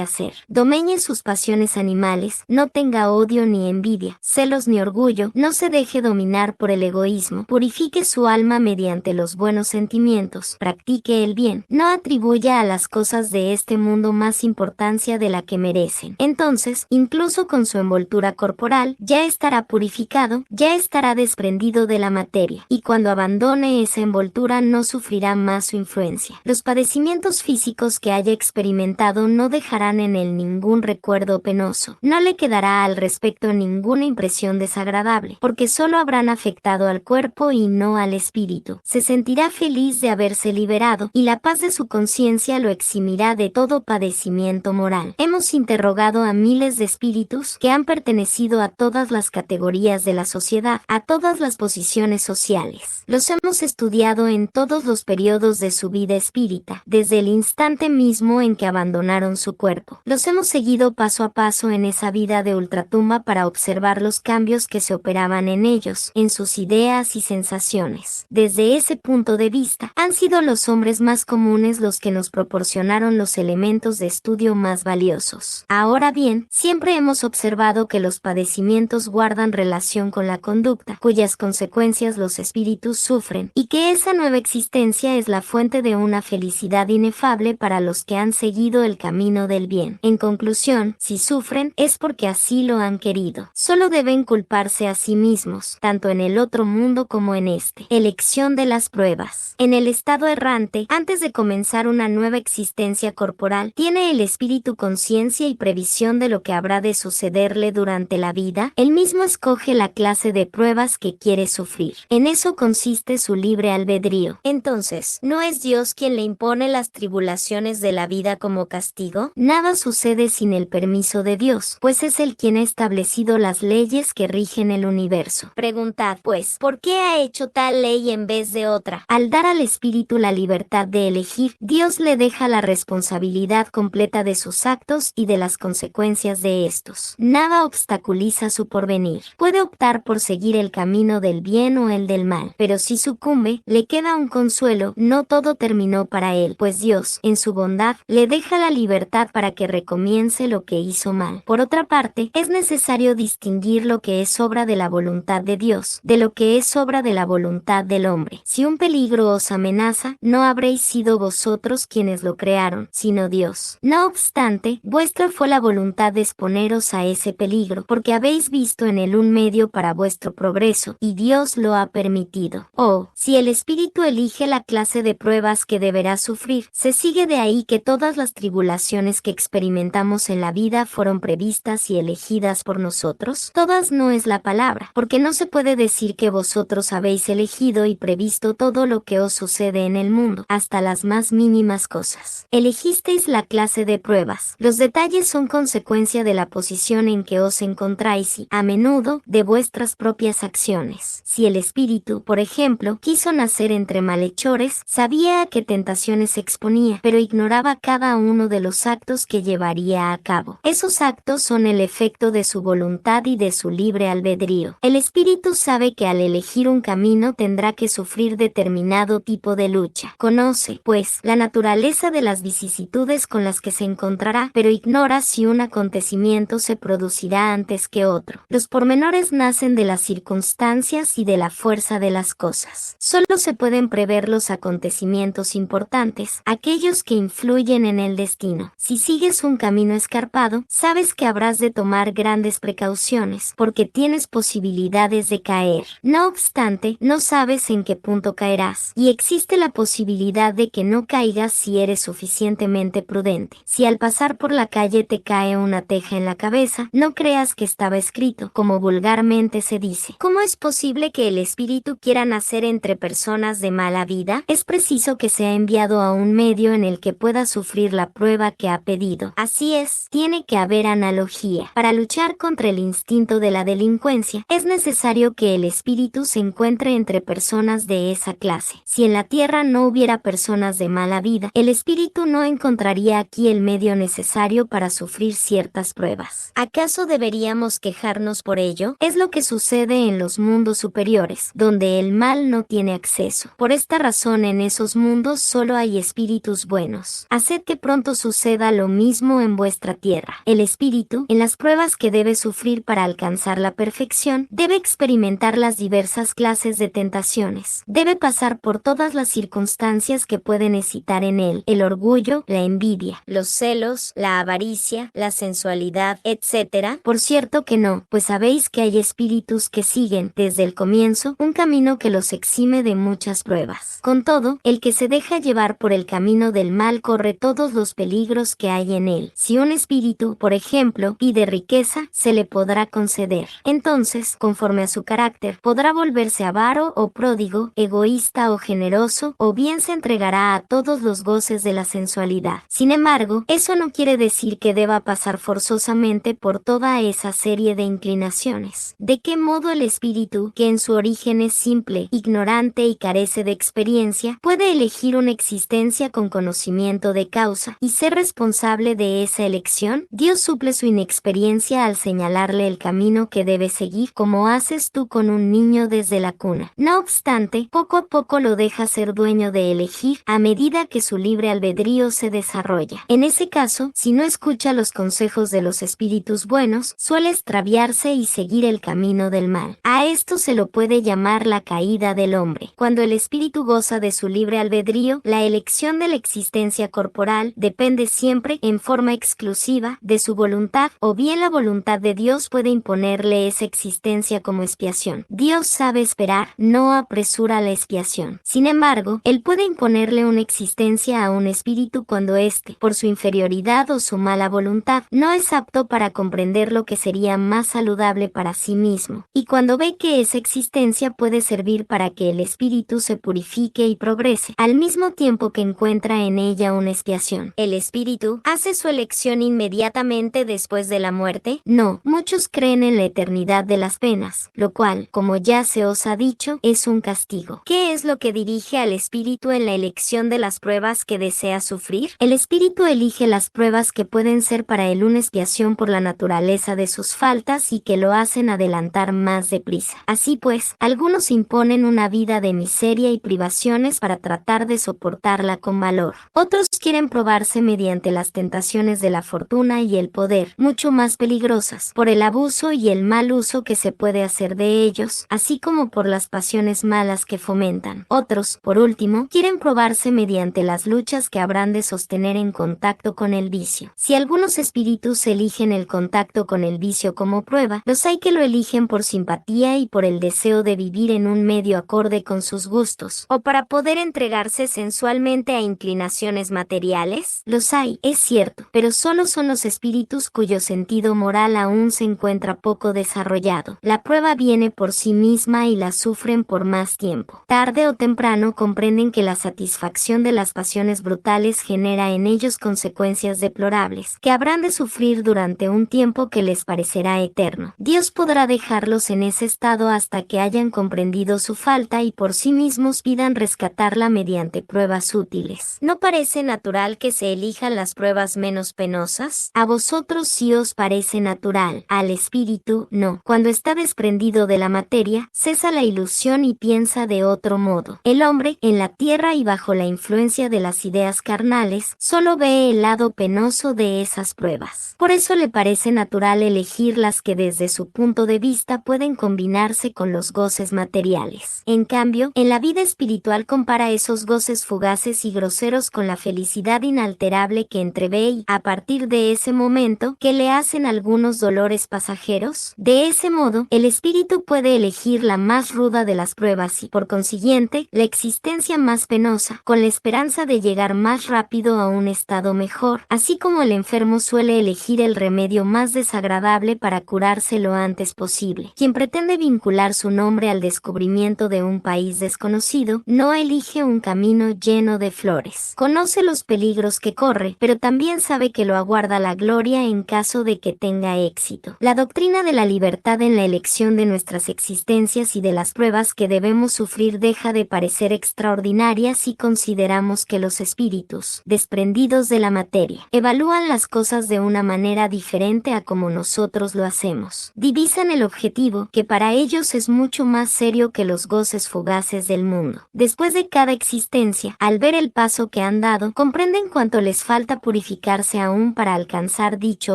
hacer. Domeñe sus pasiones animales, no tenga odio ni envidia, celos ni orgullo, no se deje dominar por el egoísmo, purifique su alma mediante los buenos sentimientos, practique el bien, no atribuya a las cosas de este mundo más importancia de la que merecen. Entonces, incluso con su envoltura corporal, ya estará purificado, ya estará desprendido de la materia, y cuando abandone esa envoltura no sufrirá más su influencia. Los padecimientos físicos que haya experimentado no dejarán en él ningún recuerdo penoso, no le quedará al respecto ninguna impresión desagradable, porque solo habrán afectado al cuerpo y no al espíritu. Se sentirá feliz de haberse liberado, y la paz de su conciencia lo eximirá de todo padecimiento moral. Hemos interrogado a miles de espíritus que han pertenecido a todas las categorías de la sociedad, a todas las posiciones sociales. Los hemos estudiado en todos los periodos de su vida espírita, desde el instante mismo en que abandonaron su cuerpo. Los hemos seguido paso a paso en esa vida de ultratumba para observar los cambios que se operaban en ellos, en sus ideas y sensaciones. Desde ese punto de vista, han sido los hombres más comunes los que nos proporcionaron los elementos de estudio más valiosos. Ahora bien, siempre hemos observado que los padecimientos guardan relación con la conducta, cuyas consecuencias los espíritus sufren, y que esa nueva existencia es la fuente de una felicidad inefable para los que han seguido el camino del bien. En conclusión, si sufren, es porque así lo han querido. Solo deben culparse a sí mismos, tanto en el otro mundo como en este. Elección de las pruebas. En el estado errante, antes de comenzar una nueva existencia corporal, ¿tiene el espíritu conciencia y previsión de lo que habrá de sucederle durante la vida? Él mismo escoge la clase de pruebas que quiere sufrir. En eso consiste su libre albedrío. Entonces, ¿no es Dios quien le impone las tribulaciones de la vida como castigo? Nada sucede sin el permiso de Dios, pues es Él quien ha establecido las leyes que rigen el universo. Preguntad, pues, ¿por qué ha hecho tal ley en vez de otra? Al dar al espíritu la libertad de elegir, Dios le deja la responsabilidad completa de sus actos y de las consecuencias de estos. Nada obstaculiza su porvenir. Puede optar por seguir el camino del bien o el del mal, pero si sucumbe, le queda un consuelo: no todo terminó para él, pues Dios, en su bondad, le deja la libertad para que recomience lo que hizo mal. Por otra parte, es necesario distinguir lo que es obra de la voluntad de Dios, de lo que es obra de la voluntad del hombre. Si un peligro os amenaza, no habréis sido vosotros quienes lo crearon, sino Dios. No obstante, vuestra fue la voluntad de exponeros a ese peligro, porque habéis visto en él un medio para vuestro progreso, y Dios lo ha permitido. Oh, si el espíritu elige la clase de pruebas que deberá sufrir, se sigue de ahí que todas las tribulaciones que experimentamos en la vida fueron previstas y elegidas por nosotros. Todas no es la palabra, porque no se puede decir que vosotros habéis elegido y previsto todo lo que os sucede en el mundo, hasta las más mínimas cosas. Elegisteis la clase de pruebas. Los detalles son consecuencia de la posición en que os encontráis y, a menudo, de vuestras propias acciones. Si el espíritu, por ejemplo, quiso nacer entre malhechores, sabía a qué tentaciones se exponía, pero ignoraba cada uno de los actos que llevaría a cabo. Esos actos son el efecto de su voluntad y de su libre albedrío. El espíritu sabe que al elegir un camino tendrá que sufrir determinado tipo de lucha. Conoce, pues, la naturaleza de las vicisitudes con las que se encontrará, pero ignora si un acontecimiento se producirá antes que otro. Los pormenores nacen de las circunstancias y de la fuerza de las cosas. Solo se pueden prever los acontecimientos importantes, aquellos que influyen en el destino. Si sigues un camino escarpado, sabes que habrás de tomar grandes precauciones, porque tienes posibilidades de caer. No obstante, no sabes en qué punto caerás, y existe la posibilidad de que no caigas si eres suficientemente prudente. Si al pasar por la calle te cae una teja en la cabeza, no creas que estaba escrito, como vulgarmente se dice. ¿Cómo es posible que el espíritu quiera nacer entre personas personas de mala vida, es preciso que sea enviado a un medio en el que pueda sufrir la prueba que ha pedido. Así es, tiene que haber analogía. Para luchar contra el instinto de la delincuencia, es necesario que el espíritu se encuentre entre personas de esa clase. Si en la tierra no hubiera personas de mala vida, el espíritu no encontraría aquí el medio necesario para sufrir ciertas pruebas. ¿Acaso deberíamos quejarnos por ello? Es lo que sucede en los mundos superiores, donde el mal no tiene acceso. Por esta razón, en esos mundos solo hay espíritus buenos. Haced que pronto suceda lo mismo en vuestra tierra. El espíritu, en las pruebas que debe sufrir para alcanzar la perfección, debe experimentar las diversas clases de tentaciones. Debe pasar por todas las circunstancias que pueden excitar en él: el orgullo, la envidia, los celos, la avaricia, la sensualidad, etc. Por cierto que no, pues sabéis que hay espíritus que siguen, desde el comienzo, un camino que los exime de muchas pruebas. Con todo, el que se deja llevar por el camino del mal corre todos los peligros que hay en él. Si un espíritu, por ejemplo, pide riqueza, se le podrá conceder. Entonces, conforme a su carácter, podrá volverse avaro o pródigo, egoísta o generoso, o bien se entregará a todos los goces de la sensualidad. Sin embargo, eso no quiere decir que deba pasar forzosamente por toda esa serie de inclinaciones. ¿De qué modo el espíritu, que en su origen es simple, ignorante y carece de experiencia, puede elegir una existencia con conocimiento de causa y ser responsable de esa elección? Dios suple su inexperiencia al señalarle el camino que debe seguir, como haces tú con un niño desde la cuna. No obstante, poco a poco lo deja ser dueño de elegir a medida que su libre albedrío se desarrolla. En ese caso, si no escucha los consejos de los espíritus buenos, suele extraviarse y seguir el camino del mal. A esto se lo puede llamar la caída del hombre. Cuando el espíritu goza de su libre albedrío, la elección de la existencia corporal depende siempre, en forma exclusiva, de su voluntad, o bien la voluntad de Dios puede imponerle esa existencia como expiación. Dios sabe esperar, no apresura la expiación. Sin embargo, Él puede imponerle una existencia a un espíritu cuando éste, por su inferioridad o su mala voluntad, no es apto para comprender lo que sería más saludable para sí mismo, y cuando ve que esa existencia puede servir para que el espíritu se purifique y progrese, al mismo tiempo que encuentra en ella una expiación. ¿El espíritu hace su elección inmediatamente después de la muerte? No, muchos creen en la eternidad de las penas, lo cual, como ya se os ha dicho, es un castigo. ¿Qué es lo que dirige al espíritu en la elección de las pruebas que desea sufrir? El espíritu elige las pruebas que pueden ser para él una expiación por la naturaleza de sus faltas y que lo hacen adelantar más deprisa. Así pues, algunos imponen una vida de miseria y privaciones para tratar de soportarla con valor. Otros quieren probarse mediante las tentaciones de la fortuna y el poder, mucho más peligrosas, por el abuso y el mal uso que se puede hacer de ellos, así como por las pasiones malas que fomentan. Otros, por último, quieren probarse mediante las luchas que habrán de sostener en contacto con el vicio. Si algunos espíritus eligen el contacto con el vicio como prueba, los hay que lo eligen por simpatía y por el deseo de vivir en un medio acorde con sus gustos, o para poder entregarse sensualmente a inclinaciones materiales. Los hay, es cierto, pero solo son los espíritus cuyo sentido moral aún se encuentra poco desarrollado. La prueba viene por sí misma y la sufren por más tiempo. Tarde o temprano comprenden que la satisfacción de las pasiones brutales genera en ellos consecuencias deplorables, que habrán de sufrir durante un tiempo que les parecerá eterno. Dios podrá dejarlos en ese estado hasta que hayan comprendido su falta y por sí mismos pidan rescatarla mediante pruebas útiles. ¿No parece natural que se elijan las pruebas menos penosas? A vosotros sí os parece natural, al espíritu no. Cuando está desprendido de la materia, cesa la ilusión y piensa de otro modo. El hombre, en la tierra y bajo la influencia de las ideas carnales, solo ve el lado penoso de esas pruebas. Por eso le parece natural elegir las que desde su punto de vista pueden combinarse con los goces materiales. En cambio, en la vida espiritual compara esos goces fugaces y groseros con la felicidad inalterable que entrevé y, a partir de ese momento, que le hacen algunos dolores pasajeros. De ese modo, el espíritu puede elegir la más ruda de las pruebas y, por consiguiente, la existencia más penosa, con la esperanza de llegar más rápido a un estado mejor, así como el enfermo suele elegir el remedio más desagradable para curarse lo antes posible. Quien pretende vincular su nombre al descubrimiento de un país desconocido, no elige un camino lleno de flores. Conoce los peligros que corre, pero también sabe que lo aguarda la gloria en caso de que tenga éxito. La doctrina de la libertad en la elección de nuestras existencias y de las pruebas que debemos sufrir deja de parecer extraordinaria si consideramos que los espíritus, desprendidos de la materia, evalúan las cosas de una manera diferente a como nosotros lo hacemos. Divisan el objetivo, que para ellos es mucho más serio que los goces fugaces del mundo. Después de cada existencia, al ver el paso que han dado, comprenden cuánto les falta purificarse aún para alcanzar dicho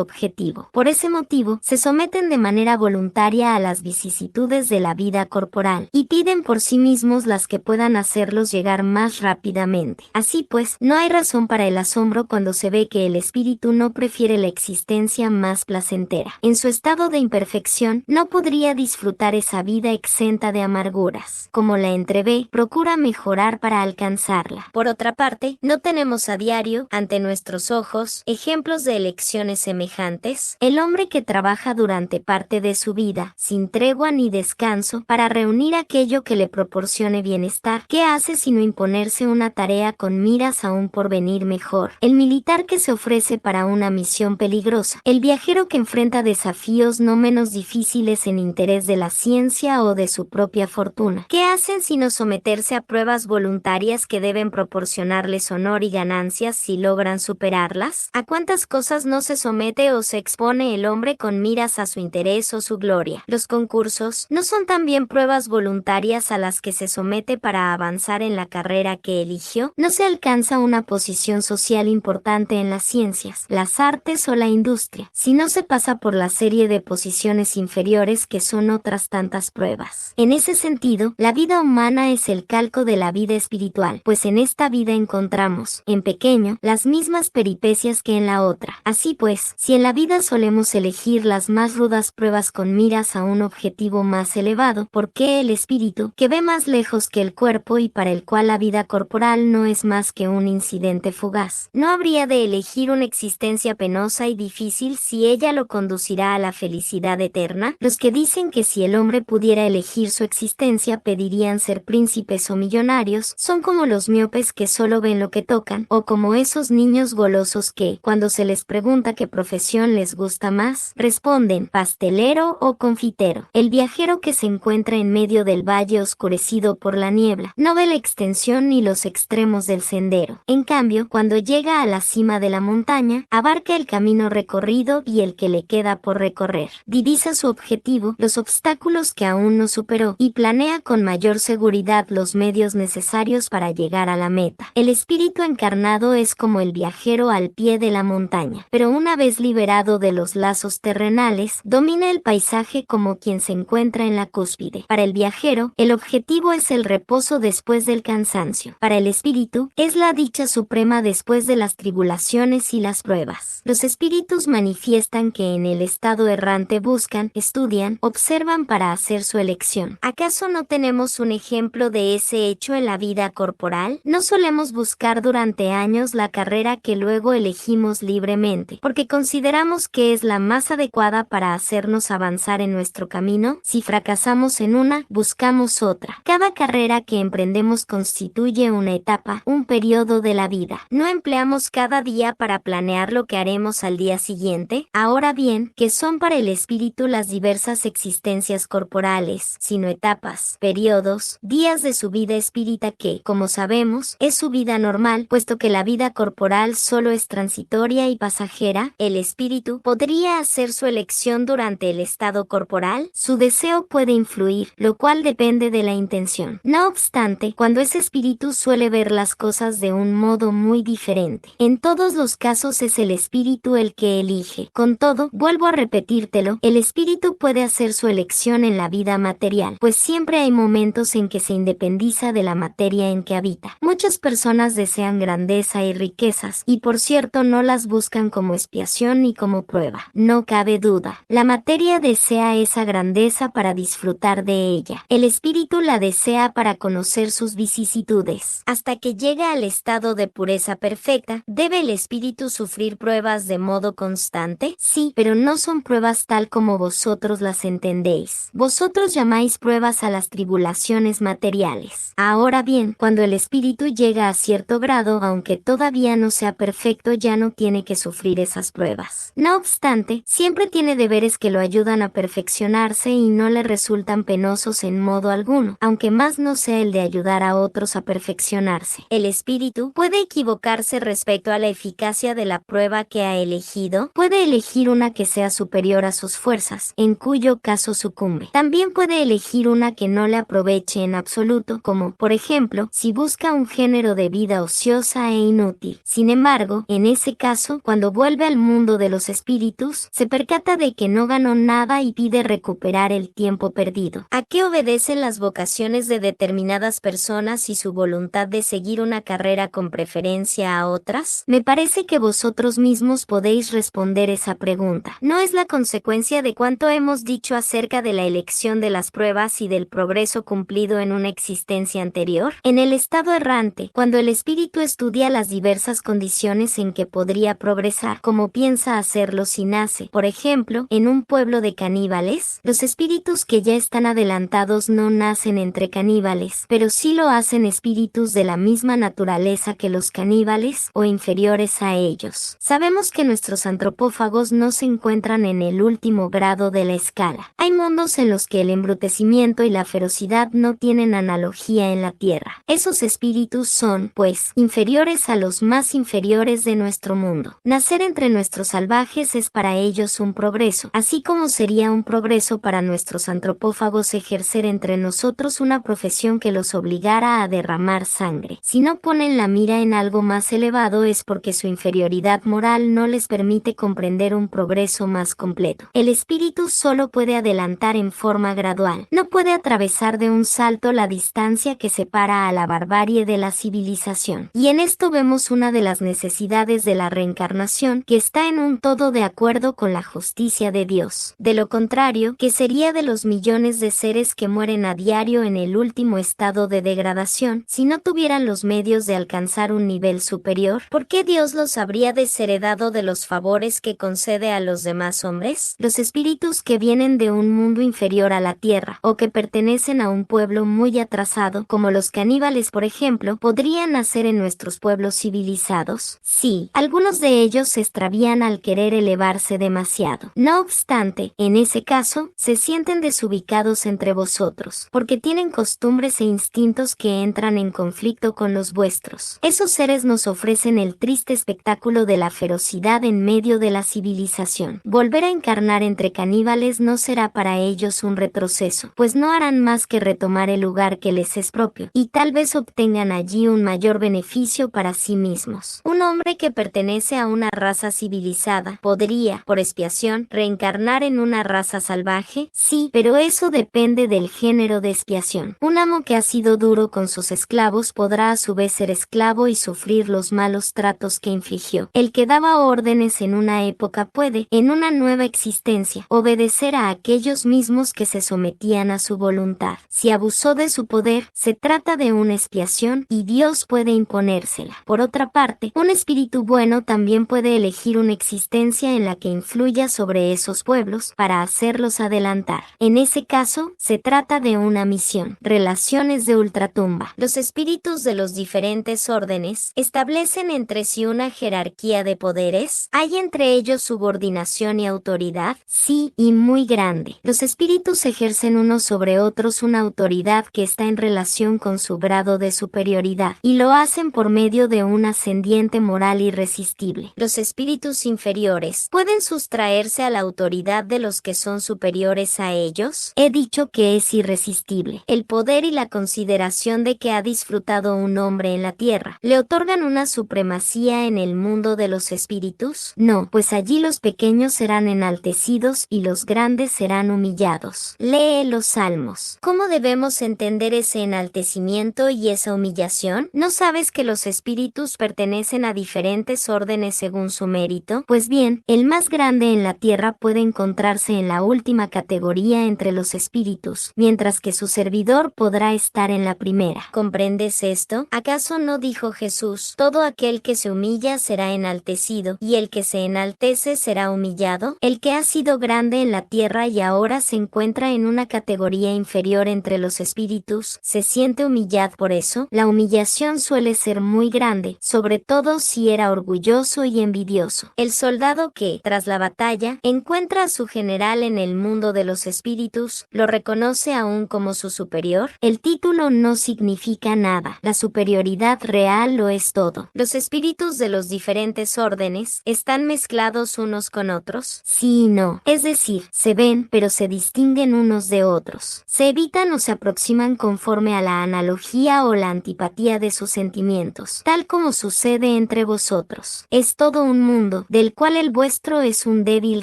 objetivo. Por ese motivo, se someten de manera voluntaria a las vicisitudes de la vida corporal y piden por sí mismos las que puedan hacerlos llegar más rápidamente. Así pues, no hay razón para el asombro cuando se ve que el espíritu no prefiere la existencia más placentera. En su estado de imperfección, no podría disfrutar esa vida exenta de amarguras. Como la entrevé, procura mejorar para alcanzarla. Por otra parte, no tenemos a diario, ante nuestros ojos, ejemplos de elecciones semejantes. El hombre que trabaja durante parte de su vida, sin tregua ni descanso, para reunir aquello que le proporcione bienestar, ¿qué hace sino imponerse una tarea con miras a un porvenir mejor? El militar que se ofrece para una misión peligrosa, el viajero que enfrenta desafíos no menos difíciles en interés de la ciencia o de su propia fortuna. ¿Qué hacen sino someterse a pruebas voluntarias que deben proporcionarles honor y ganancias si logran superarlas? ¿A cuántas cosas no se somete o se expone el hombre con miras a su interés o su gloria? Los concursos no son también pruebas voluntarias a las que se somete para avanzar en la carrera que eligió. No se alcanza una posición social importante en las ciencias, las artes o la industria, si no se pasa por la serie de posiciones inferiores que son otras tantas pruebas. En ese sentido, la vida humana es el calco de la vida espiritual, pues en esta vida encontramos, en pequeño, las mismas peripecias que en la otra. Así pues, si en la vida solemos elegir las más rudas pruebas con miras a un objetivo más elevado, ¿por qué el espíritu, que ve más lejos que el cuerpo y para el cual la vida corporal no es más que un incidente fugaz, no habría de elegir una existencia penosa y difícil si ella lo conducirá a la felicidad eterna? Los que dicen que si el hombre pudiera elegir su existencia pedirían ser príncipes o millonarios son como los miopes que solo ven lo que tocan, o como esos niños golosos que, cuando se les pregunta qué profesión les gusta más, responden pastelero o confitero. El viajero que se encuentra en medio del valle oscurecido por la niebla no ve la extensión ni los extremos del sendero. En cambio, cuando llega a la cima de la montaña, abarca el camino recorrido y el que le queda por recorrer. Divisa su objetivo, los obstáculos que aún no superó, y planea con mayor seguridad los medios necesarios para llegar a la meta. El espíritu encarnado es como el viajero al pie de la montaña, pero una vez liberado de los lazos terrenales, domina el paisaje como quien se encuentra en la cúspide. Para el viajero, el objetivo es el reposo después del cansancio. Para el espíritu, es la dicha suprema después de las tribulaciones y las pruebas. Los espíritus manifiestan que en el estado errante buscan, estudian, observan para hacer su elección. ¿Acaso no tenemos un ejemplo de ese hecho en la vida corporal? No solemos buscar durante años la carrera que luego elegimos libremente, porque consideramos que es la más adecuada para hacernos avanzar en nuestro camino. Si fracasamos en una, buscamos otra. Cada carrera que emprendemos constituye una etapa, un periodo de la vida. ¿No empleamos cada día para planear lo que haremos al día siguiente? Ahora bien, ¿qué son para el espíritu las diversas existencias corporales, sino etapas, periodos, días de su vida espírita que, como sabemos, es su vida normal, puesto que la vida corporal solo es transitoria y pasajera? El espíritu podría hacer su elección durante el estado corporal. Su deseo puede influir, lo cual depende de la intención. No obstante, cuando ese espíritu suele ver las cosas de un modo muy diferente. En todos los casos es el espíritu el que elige. Con todo, vuelvo a repetírtelo, el espíritu puede hacer su elección en la vida material, pues siempre hay momentos en que se independiza de la materia en que habita. Muchas personas desean grandeza y riquezas, y por cierto no las buscan como expiación ni como prueba. No cabe duda, la materia desea esa grandeza para disfrutar de ella. El espíritu la desea para conocer sus vicisitudes. Hasta que llega al estado de pureza perfecta, ¿debe el espíritu sufrir pruebas de modo constante? Sí, pero no son pruebas tal como vosotros las entendéis. Vosotros llamáis pruebas a las tribulaciones bienes materiales. Ahora bien, cuando el espíritu llega a cierto grado, aunque todavía no sea perfecto, ya no tiene que sufrir esas pruebas. No obstante, siempre tiene deberes que lo ayudan a perfeccionarse y no le resultan penosos en modo alguno, aunque más no sea el de ayudar a otros a perfeccionarse. El espíritu puede equivocarse respecto a la eficacia de la prueba que ha elegido, puede elegir una que sea superior a sus fuerzas, en cuyo caso sucumbe. También puede elegir una que no le aproveche en absoluto, como, por ejemplo, si busca un género de vida ociosa e inútil. Sin embargo, en ese caso, cuando vuelve al mundo de los espíritus, se percata de que no ganó nada y pide recuperar el tiempo perdido. ¿A qué obedecen las vocaciones de determinadas personas y su voluntad de seguir una carrera con preferencia a otras? Me parece que vosotros mismos podéis responder esa pregunta. ¿No es la consecuencia de cuanto hemos dicho acerca de la elección de las pruebas y del progreso cumplido en una existencia anterior? En el estado errante, cuando el espíritu estudia las diversas condiciones en que podría progresar, como piensa hacerlo si nace, por ejemplo, en un pueblo de caníbales, los espíritus que ya están adelantados no nacen entre caníbales, pero sí lo hacen espíritus de la misma naturaleza que los caníbales o inferiores a ellos. Sabemos que nuestros antropófagos no se encuentran en el último grado de la escala. Hay mundos en los que el embrutecimiento y la ferocidad no tienen analogía en la Tierra. Esos espíritus son, pues, inferiores a los más inferiores de nuestro mundo. Nacer entre nuestros salvajes es para ellos un progreso, así como sería un progreso para nuestros antropófagos ejercer entre nosotros una profesión que los obligara a derramar sangre. Si no ponen la mira en algo más elevado es porque su inferioridad moral no les permite comprender un progreso más completo. El espíritu solo puede adelantar en forma gradual. No puede atravesar de un salto la distancia que separa a la barbarie de la civilización. Y en esto vemos una de las necesidades de la reencarnación, que está en un todo de acuerdo con la justicia de Dios. De lo contrario, ¿qué sería de los millones de seres que mueren a diario en el último estado de degradación si no tuvieran los medios de alcanzar un nivel superior? ¿Por qué Dios los habría desheredado de los favores que concede a los demás hombres? Los espíritus que vienen de un mundo inferior a la tierra o que pertenecen a un pueblo muy atrasado, como los caníbales por ejemplo, ¿podrían nacer en nuestros pueblos civilizados? Sí, algunos de ellos se extravían al querer elevarse demasiado. No obstante, en ese caso, se sienten desubicados entre vosotros, porque tienen costumbres e instintos que entran en conflicto con los vuestros. Esos seres nos ofrecen el triste espectáculo de la ferocidad en medio de la civilización. Volver a encarnar entre caníbales no será para ellos un retroceso, pues no harán más que retomar el lugar que les es propio, y tal vez obtengan allí un mayor beneficio para sí mismos. Un hombre que pertenece a una raza civilizada podría, por expiación, reencarnar en una raza salvaje, sí, pero eso depende del género de expiación. Un amo que ha sido duro con sus esclavos podrá a su vez ser esclavo y sufrir los malos tratos que infligió. El que daba órdenes en una época puede, en una nueva existencia, obedecer a aquellos mismos que se sometían a su voluntad. Si abusó de su poder, se trata de una expiación y Dios puede imponérsela. Por otra parte, un espíritu bueno también puede elegir una existencia en la que influya sobre esos pueblos para hacerlos adelantar. En ese caso, se trata de una misión. Relaciones de ultratumba. Los espíritus de los diferentes órdenes establecen entre sí una jerarquía de poderes. ¿Hay entre ellos subordinación y autoridad? Sí, y muy grande. Los espíritus ejercen unos sobre otros una autoridad que está en relación con su grado de superioridad, y lo hacen por medio de un ascendiente moral irresistible. Los espíritus inferiores pueden sustraerse a la autoridad de los que son superiores a ellos. He dicho que es irresistible. El poder y la consideración de que ha disfrutado un hombre en la tierra le otorgan una supremacía en el mundo de los espíritus. No, pues allí los pequeños serán enaltecidos y los grandes serán humillados. Lee los Salmos. ¿Cómo debemos entender ese enaltecimiento y esa humillación? ¿No sabes que los espíritus pertenecen a diferentes órdenes según su mérito? Pues bien, el más grande en la tierra puede encontrarse en la última categoría entre los espíritus, mientras que su servidor podrá estar en la primera. ¿Comprendes esto? ¿Acaso no dijo Jesús: todo aquel que se humilla será enaltecido, y el que se enaltece será humillado? El que ha sido grande en la tierra y ahora se encuentra en una categoría inferior entre los espíritus se siente humillado por eso, la humillación suele ser muy grande, sobre todo si era orgulloso y envidioso. El soldado que, tras la batalla, encuentra a su general en el mundo de los espíritus, lo reconoce aún como su superior. El título no significa nada, la superioridad real lo es todo. Los espíritus de los diferentes órdenes están mezclados unos con otros, sí y no, es decir, se ven pero se distinguen unos de otros. Se evitan o se aproximan conforme a la analogía o la antipatía de sus sentimientos, tal como sucede entre vosotros. Es todo un mundo, del cual el vuestro es un débil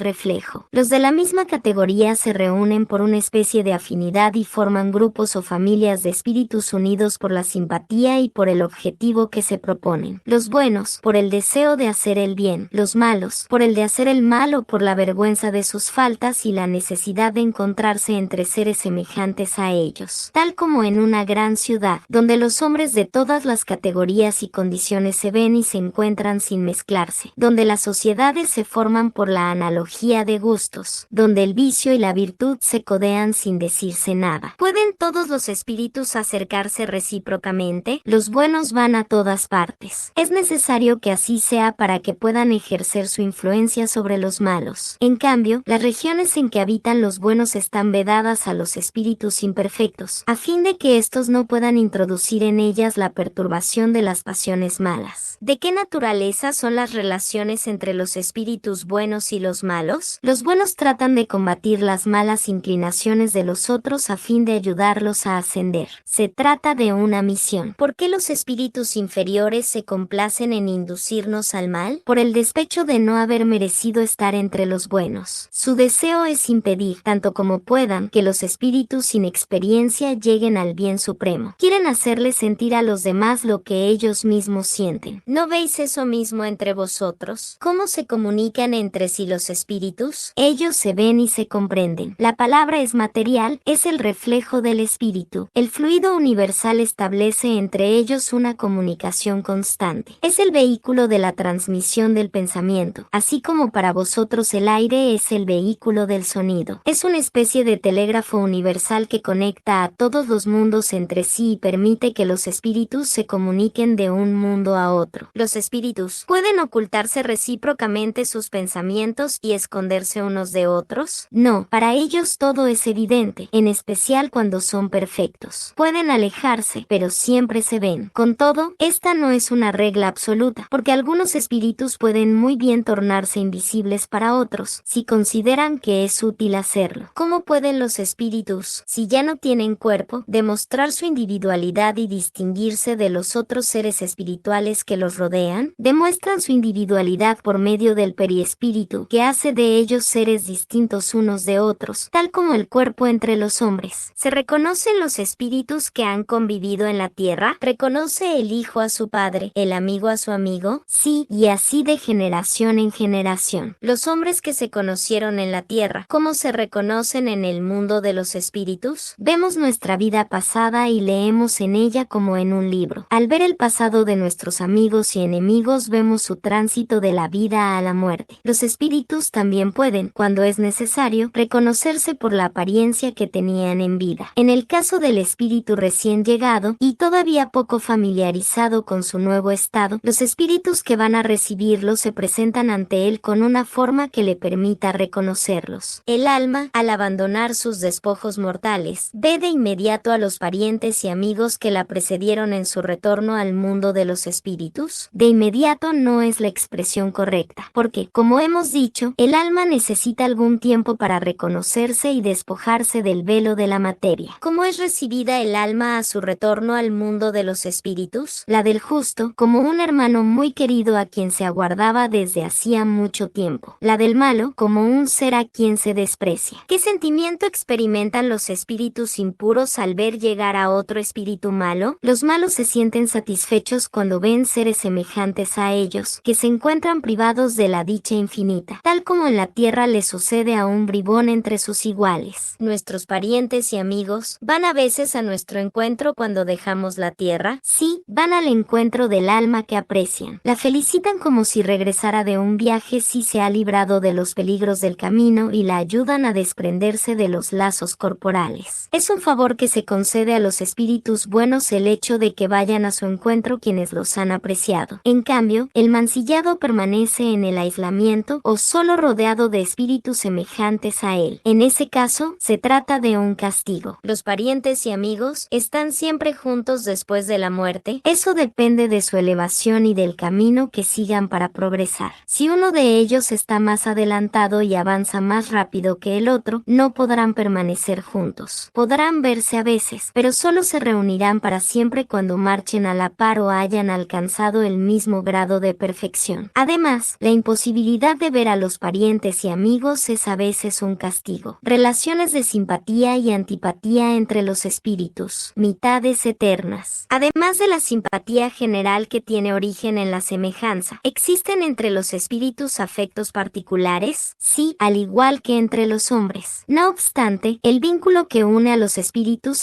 reflejo. Los de la misma categoría se reúnen por una especie de afinidad y forman grupos o familias de espíritus unidos por la simpatía y por el objetivo que se proponen. Los buenos, por el deseo de hacer el bien; los malos, por el de hacer el mal o por la vergüenza de sus faltas y la necesidad de encontrarse entre seres semejantes a ellos. Tal como en una gran ciudad, donde los hombres de todas las categorías y condiciones se ven y se encuentran sin mezclarse, donde las sociedades se forman por la analogía de gustos, donde el vicio y la virtud se codean sin decirse nada. ¿Pueden todos los espíritus acercarse recíprocamente? Los buenos van a todas partes. Es necesario que así sea para que puedan ejercer su influencia sobre los malos. En cambio, las regiones en que habitan los buenos están vedadas a los espíritus imperfectos, a fin de que éstos no puedan introducir en ellas la perturbación de las pasiones malas. ¿De qué naturaleza son las relaciones entre los espíritus buenos y los malos? Los buenos tratan de combatir las malas inclinaciones de los otros a fin de ayudarlos a ascender. Se trata de una misión. ¿Por qué los espíritus inferiores se complacen en inducirnos al mal? Por el despecho de no haber merecido estar entre los buenos. Su deseo es impedir, tanto como puedan, que los espíritus sin experiencia lleguen al bien supremo. Quieren hacerles sentir a los demás lo que ellos mismos sienten. ¿No veis eso mismo entre vosotros? ¿Cómo se comunican entre sí los espíritus? Ellos se ven y se comprenden. La palabra es material, es el reflejo del espíritu. El fluido universal establece entre ellos una comunicación constante. Es el vehículo de la transmisión del pensamiento, así como para vosotros el aire es el vehículo del sonido. Es una especie de telégrafo universal que conecta a todos los mundos entre sí y permite que los espíritus se comuniquen de un mundo a otro. Los espíritus pueden ocultarse recíprocamente sus pensamientos y esconderse unos de otros. No, para ellos todo es evidente, en especial cuando son perfectos. Pueden alejarse, pero siempre se ven. Con todo, esta no es una regla absoluta, porque algunos espíritus pueden muy bien tornarse invisibles para otros, si consideran que es útil hacerlo. ¿Cómo pueden los espíritus, si ya no tienen cuerpo, demostrar su individualidad y distinguirse de los otros seres espirituales que los rodean? Demuestran su individualidad por medio del periespíritu, que hace de ellos seres distintos unos de otros, tal como el cuerpo entre los hombres. ¿Se reconocen los espíritus que han convivido en la tierra? ¿Reconoce el hijo a su padre, el amigo a su amigo? Sí, y así de generación en generación. Los hombres que se conocieron en la tierra, ¿cómo se reconocen en el mundo de los espíritus? Vemos nuestra vida pasada y leemos en ella como en un libro. Al ver el pasado de nuestros amigos y enemigos, vemos su tránsito de la vida a la muerte. Los espíritus también pueden, cuando es necesario, reconocerse por la apariencia que tenían en vida. En el caso del espíritu recién llegado y todavía poco familiarizado con su nuevo estado, los espíritus que van a recibirlo se presentan ante él con una forma que le permita reconocerlos. El alma, al abandonar sus despojos mortales, ve de inmediato a los parientes y amigos que la precedieron en su retorno al mundo de los espíritus. De inmediato no es la expresión correcta, porque, como hemos dicho, el alma necesita algún tiempo para reconocerse y despojarse del velo de la materia. ¿Cómo es recibida el alma a su retorno al mundo de los espíritus? La del justo, como un hermano muy querido a quien se aguardaba desde hacía mucho tiempo. La del malo, como un ser a quien se desprecia. ¿Qué sentimiento experimentan los espíritus impuros al ver llegar a otro espíritu malo? Los malos se sienten satisfechos cuando ven seres semejantes a ellos, que se encuentran privados de la dicha infinita, tal como en la tierra le sucede a un bribón entre sus iguales. Nuestros parientes y amigos van a veces a nuestro encuentro cuando dejamos la tierra. Sí, van al encuentro del alma que aprecian. La felicitan como si regresara de un viaje si se ha librado de los peligros del camino y la ayudan a desprenderse de los lazos corporales. Es un favor favor que se concede a los espíritus buenos el hecho de que vayan a su encuentro quienes los han apreciado. En cambio, el mancillado permanece en el aislamiento o solo rodeado de espíritus semejantes a él. En ese caso, se trata de un castigo. Los parientes y amigos están siempre juntos después de la muerte. Eso depende de su elevación y del camino que sigan para progresar. Si uno de ellos está más adelantado y avanza más rápido que el otro, no podrán permanecer juntos. Podrán verse a veces, pero solo se reunirán para siempre cuando marchen a la par o hayan alcanzado el mismo grado de perfección. Además, la imposibilidad de ver a los parientes y amigos es a veces un castigo. Relaciones de simpatía y antipatía entre los espíritus, mitades eternas. Además de la simpatía general que tiene origen en la semejanza, ¿existen entre los espíritus afectos particulares? Sí, al igual que entre los hombres. No obstante, el vínculo que une a los espíritus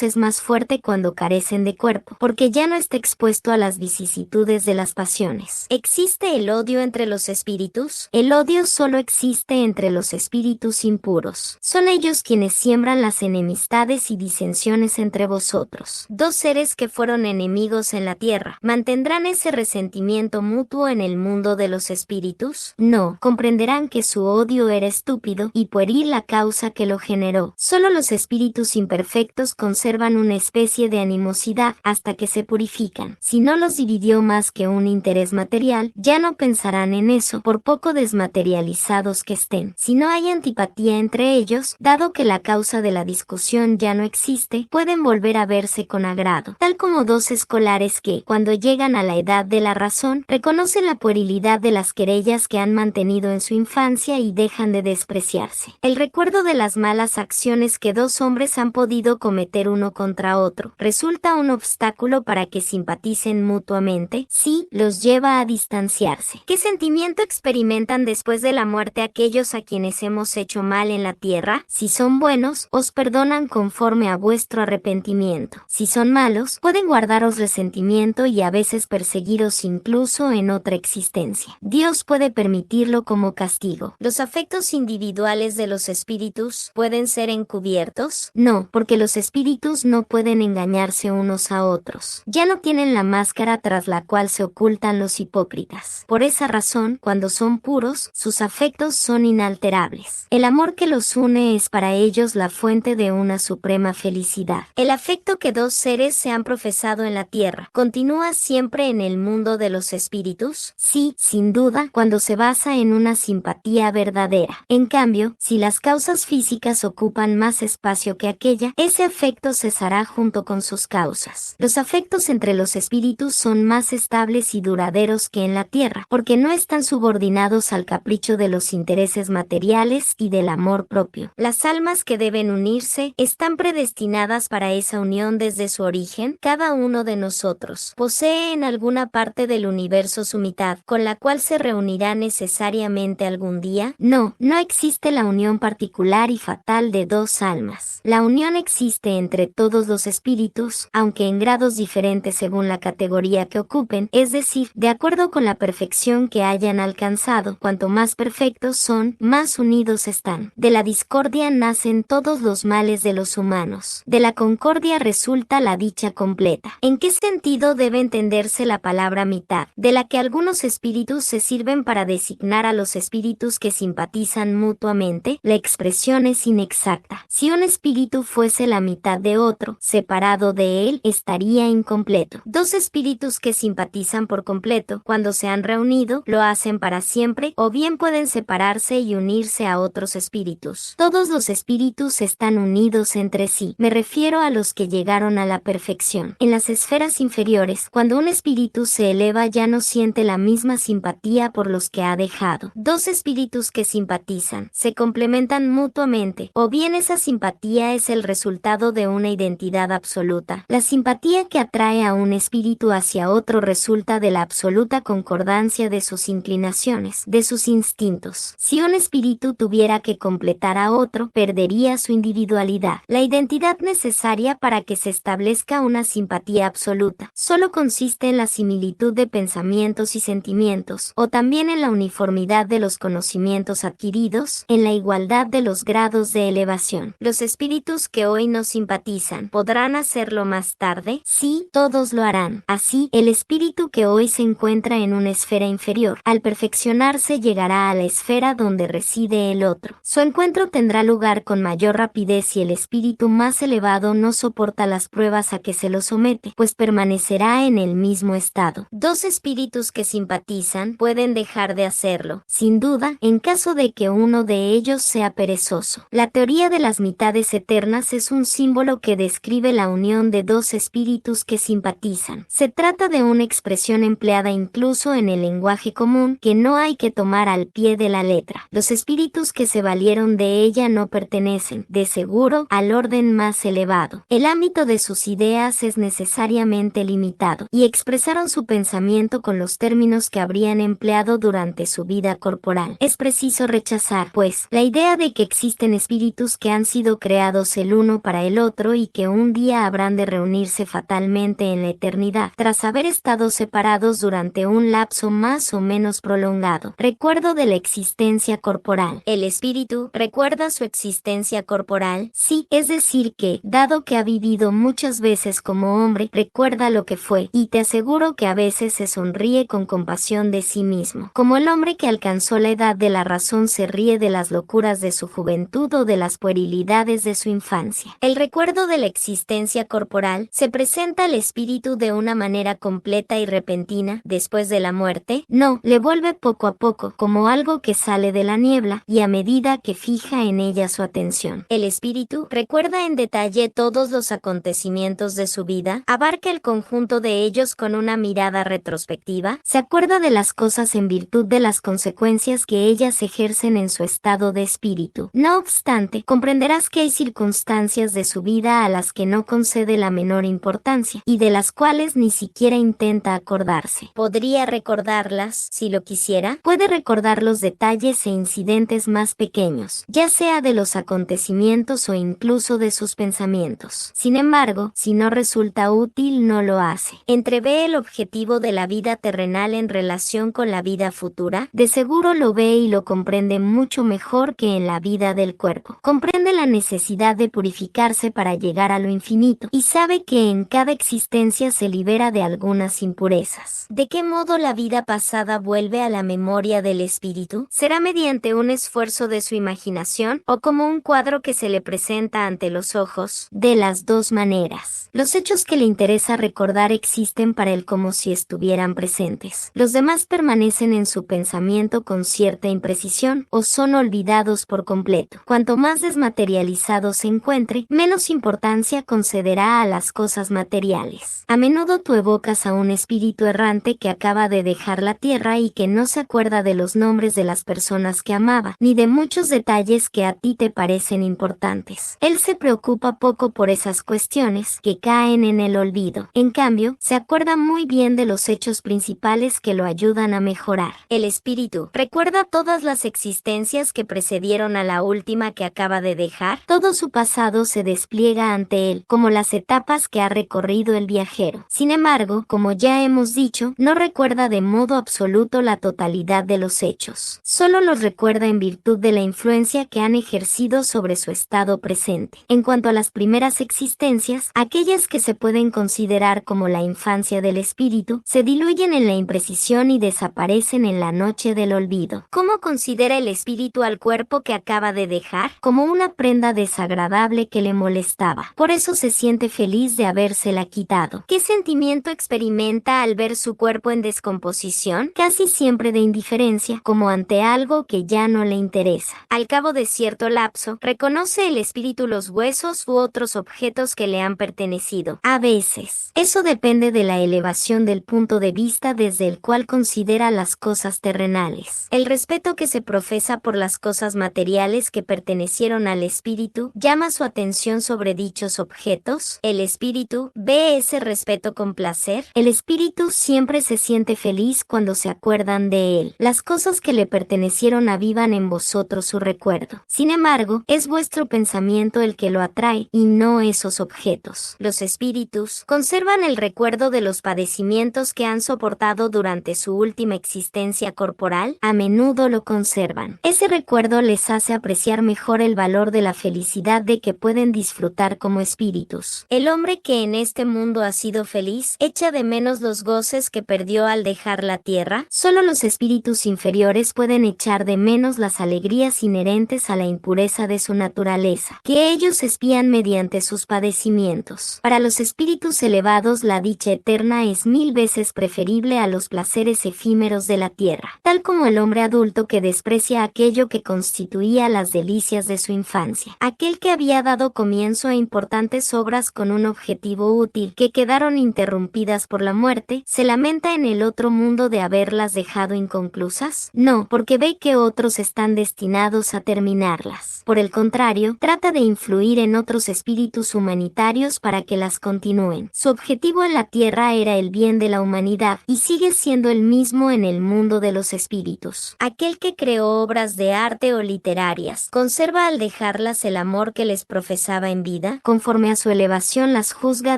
es más fuerte cuando carecen de cuerpo, porque ya no está expuesto a las vicisitudes de las pasiones. ¿Existe el odio entre los espíritus? El odio solo existe entre los espíritus impuros. Son ellos quienes siembran las enemistades y disensiones entre vosotros. Dos seres que fueron enemigos en la tierra, ¿mantendrán ese resentimiento mutuo en el mundo de los espíritus? No, comprenderán que su odio era estúpido y pueril la causa que lo generó. Solo los espíritus imperfectos conservan una especie de animosidad hasta que se purifican. Si no los dividió más que un interés material, ya no pensarán en eso, por poco desmaterializados que estén. Si no hay antipatía entre ellos, dado que la causa de la discusión ya no existe, pueden volver a verse con agrado. Tal como dos escolares que, cuando llegan a la edad de la razón, reconocen la puerilidad de las querellas que han mantenido en su infancia y dejan de despreciarse. El recuerdo de las malas acciones que dos hombres han podido cometer uno contra otro resulta un obstáculo para que simpaticen mutuamente. Sí, los lleva a distanciarse. ¿Qué sentimiento experimentan después de la muerte aquellos a quienes hemos hecho mal en la tierra? Si son buenos, os perdonan conforme a vuestro arrepentimiento. Si son malos, pueden guardaros resentimiento y a veces perseguiros incluso en otra existencia. Dios puede permitirlo como castigo. ¿Los afectos individuales de los espíritus pueden ser encubiertos? No, porque los espíritus no pueden engañarse unos a otros. Ya no tienen la máscara tras la cual se ocultan los hipócritas. Por esa razón, cuando son puros, sus afectos son inalterables. El amor que los une es para ellos la fuente de una suprema felicidad. El afecto que dos seres se han profesado en la tierra, ¿continúa siempre en el mundo de los espíritus? Sí, sin duda, cuando se basa en una simpatía verdadera. En cambio, si las causas físicas ocupan más espacio que aquella, ese afecto cesará junto con sus causas. Los afectos entre los espíritus son más estables y duraderos que en la tierra, porque no están subordinados al capricho de los intereses materiales y del amor propio. Las almas que deben unirse están predestinadas para esa unión desde su origen. Cada uno de nosotros posee en alguna parte del universo su mitad, con la cual se reunirá necesariamente algún día. No existe la unión particular y fatal de dos almas. La unión existe entre todos los espíritus, aunque en grados diferentes según la categoría que ocupen, es decir, de acuerdo con la perfección que hayan alcanzado. Cuanto más perfectos son, más unidos están. De la discordia nacen todos los males de los humanos. De la concordia resulta la dicha completa. ¿En qué sentido debe entenderse la palabra mitad, de la que algunos espíritus se sirven para designar a los espíritus que simpatizan mutuamente? La expresión es inexacta. Si un espíritu fuese la mitad de otro, separado de él, estaría incompleto. Dos espíritus que simpatizan por completo, cuando se han reunido, lo hacen para siempre, o bien pueden separarse y unirse a otros espíritus. Todos los espíritus están unidos entre sí. Me refiero a los que llegaron a la perfección. En las esferas inferiores, cuando un espíritu se eleva ya no siente la misma simpatía por los que ha dejado. Dos espíritus que simpatizan, se complementan mutuamente, o bien esa simpatía es el resultado de una identidad absoluta. La simpatía que atrae a un espíritu hacia otro resulta de la absoluta concordancia de sus inclinaciones, de sus instintos. Si un espíritu tuviera que completar a otro, perdería su individualidad. La identidad necesaria para que se establezca una simpatía absoluta solo consiste en la similitud de pensamientos y sentimientos, o también en la uniformidad de los conocimientos adquiridos, en la igualdad de los grados de elevación. Los espíritus que hoy no simpatizan, ¿podrán hacerlo más tarde? Sí, todos lo harán. Así, el espíritu que hoy se encuentra en una esfera inferior, al perfeccionarse llegará a la esfera donde reside el otro. Su encuentro tendrá lugar con mayor rapidez si el espíritu más elevado no soporta las pruebas a que se lo somete, pues permanecerá en el mismo estado. Dos espíritus que simpatizan pueden dejar de hacerlo, sin duda, en caso de que uno de ellos sea perezoso. La teoría de las mitades eternas es un símbolo que describe la unión de dos espíritus que simpatizan. Se trata de una expresión empleada incluso en el lenguaje común que no hay que tomar al pie de la letra. Los espíritus que se valieron de ella no pertenecen, de seguro, al orden más elevado. El ámbito de sus ideas es necesariamente limitado, y expresaron su pensamiento con los términos que habrían empleado durante su vida corporal. Es preciso rechazar, pues, la idea de que existen espíritus que han sido creados el uno para el otro y que un día habrán de reunirse fatalmente en la eternidad, tras haber estado separados durante un lapso más o menos prolongado. Recuerdo de la existencia corporal. ¿El espíritu recuerda su existencia corporal? Sí, es decir que, dado que ha vivido muchas veces como hombre, recuerda lo que fue, y te aseguro que a veces se sonríe con compasión de sí mismo. Como el hombre que alcanzó la edad de la razón se ríe de las locuras de su juventud o de las puerilidades de su infancia. El recuerdo de la existencia corporal se presenta al espíritu de una manera completa y repentina después de la muerte. No, le vuelve poco a poco, como algo que sale de la niebla, y a medida que fija en ella su atención. El espíritu recuerda en detalle todos los acontecimientos de su vida, abarca el conjunto de ellos con una mirada retrospectiva, se acuerda de las cosas en virtud de las consecuencias que ellas ejercen en su estado de espíritu. No obstante, comprenderás que hay circunstancias de su vida a las que no concede la menor importancia, y de las cuales ni siquiera intenta acordarse. ¿Podría recordarlas si lo quisiera? Puede recordar los detalles e incidentes más pequeños, ya sea de los acontecimientos o incluso de sus pensamientos. Sin embargo, si no resulta útil, no lo hace. ¿Entrevé el objetivo de la vida terrenal en relación con la vida futura? De seguro lo ve y lo comprende mucho mejor que en la vida del cuerpo. Comprende la necesidad de purificarse para llegar a lo infinito, y sabe que en cada existencia se libera de algunas impurezas. ¿De qué modo la vida pasada vuelve a la memoria del espíritu? ¿Será mediante un esfuerzo de su imaginación o como un cuadro que se le presenta ante los ojos? De las dos maneras. Los hechos que le interesa recordar existen para él como si estuvieran presentes. Los demás permanecen en su pensamiento con cierta imprecisión o son olvidados por completo. Cuanto más desmaterializado se encuentre, menos importancia concederá a las cosas materiales. A menudo tú evocas a un espíritu errante que acaba de dejar la tierra y que no se acuerda de los nombres de las personas que amaba, ni de muchos detalles que a ti te parecen importantes. Él se preocupa poco por esas cuestiones que caen en el olvido. En cambio, se acuerda muy bien de los hechos principales que lo ayudan a mejorar. El espíritu recuerda todas las existencias que precedieron a la última que acaba de dejar. Todo su pasado se despliega ante él, como las etapas que ha recorrido el viajero. Sin embargo, como ya hemos dicho, no recuerda de modo absoluto la totalidad de los hechos. Solo los recuerda en virtud de la influencia que han ejercido sobre su estado presente. En cuanto a las primeras existencias, aquellas que se pueden considerar como la infancia del espíritu, se diluyen en la imprecisión y desaparecen en la noche del olvido. ¿Cómo considera el espíritu al cuerpo que acaba de dejar? Como una prenda desagradable que le molestaba. Por eso se siente feliz de habérsela quitado. ¿Qué sentimiento experimenta al ver su cuerpo en descomposición? Casi siempre de indiferencia, como ante algo que ya no le interesa. Al cabo de cierto lapso, reconoce el espíritu los huesos u otros objetos que le han pertenecido. A veces, eso depende de la elevación del punto de vista desde el cual considera las cosas terrenales. El respeto que se profesa por las cosas materiales que pertenecieron al espíritu llama su atención sobre dichos objetos. El espíritu ve ese respeto con placer. El espíritu siempre se siente feliz cuando se acuerdan de él. Las cosas que le pertenecieron avivan en vosotros su recuerdo. Sin embargo, es vuestro pensamiento el que lo atrae y no esos objetos. Los espíritus conservan el recuerdo de los padecimientos que han soportado durante su última existencia corporal. A menudo lo conservan. Ese recuerdo les hace apreciar mejor el valor de la felicidad de que pueden pueden disfrutar como espíritus. El hombre que en este mundo ha sido feliz echa de menos los goces que perdió al dejar la tierra. Solo los espíritus inferiores pueden echar de menos las alegrías inherentes a la impureza de su naturaleza, que ellos espían mediante sus padecimientos. Para los espíritus elevados, la dicha eterna es 1000 veces preferible a los placeres efímeros de la tierra, tal como el hombre adulto que desprecia aquello que constituía las delicias de su infancia. Aquel que había dado comienzo a importantes obras con un objetivo útil que quedaron interrumpidas por la muerte, ¿se lamenta en el otro mundo de haberlas dejado inconclusas? No, porque ve que otros están destinados a terminarlas. Por el contrario, trata de influir en otros espíritus humanitarios para que las continúen. Su objetivo en la tierra era el bien de la humanidad y sigue siendo el mismo en el mundo de los espíritus. Aquel que creó obras de arte o literarias, ¿conserva al dejarlas el amor que les profesaba en vida? Conforme a su elevación las juzga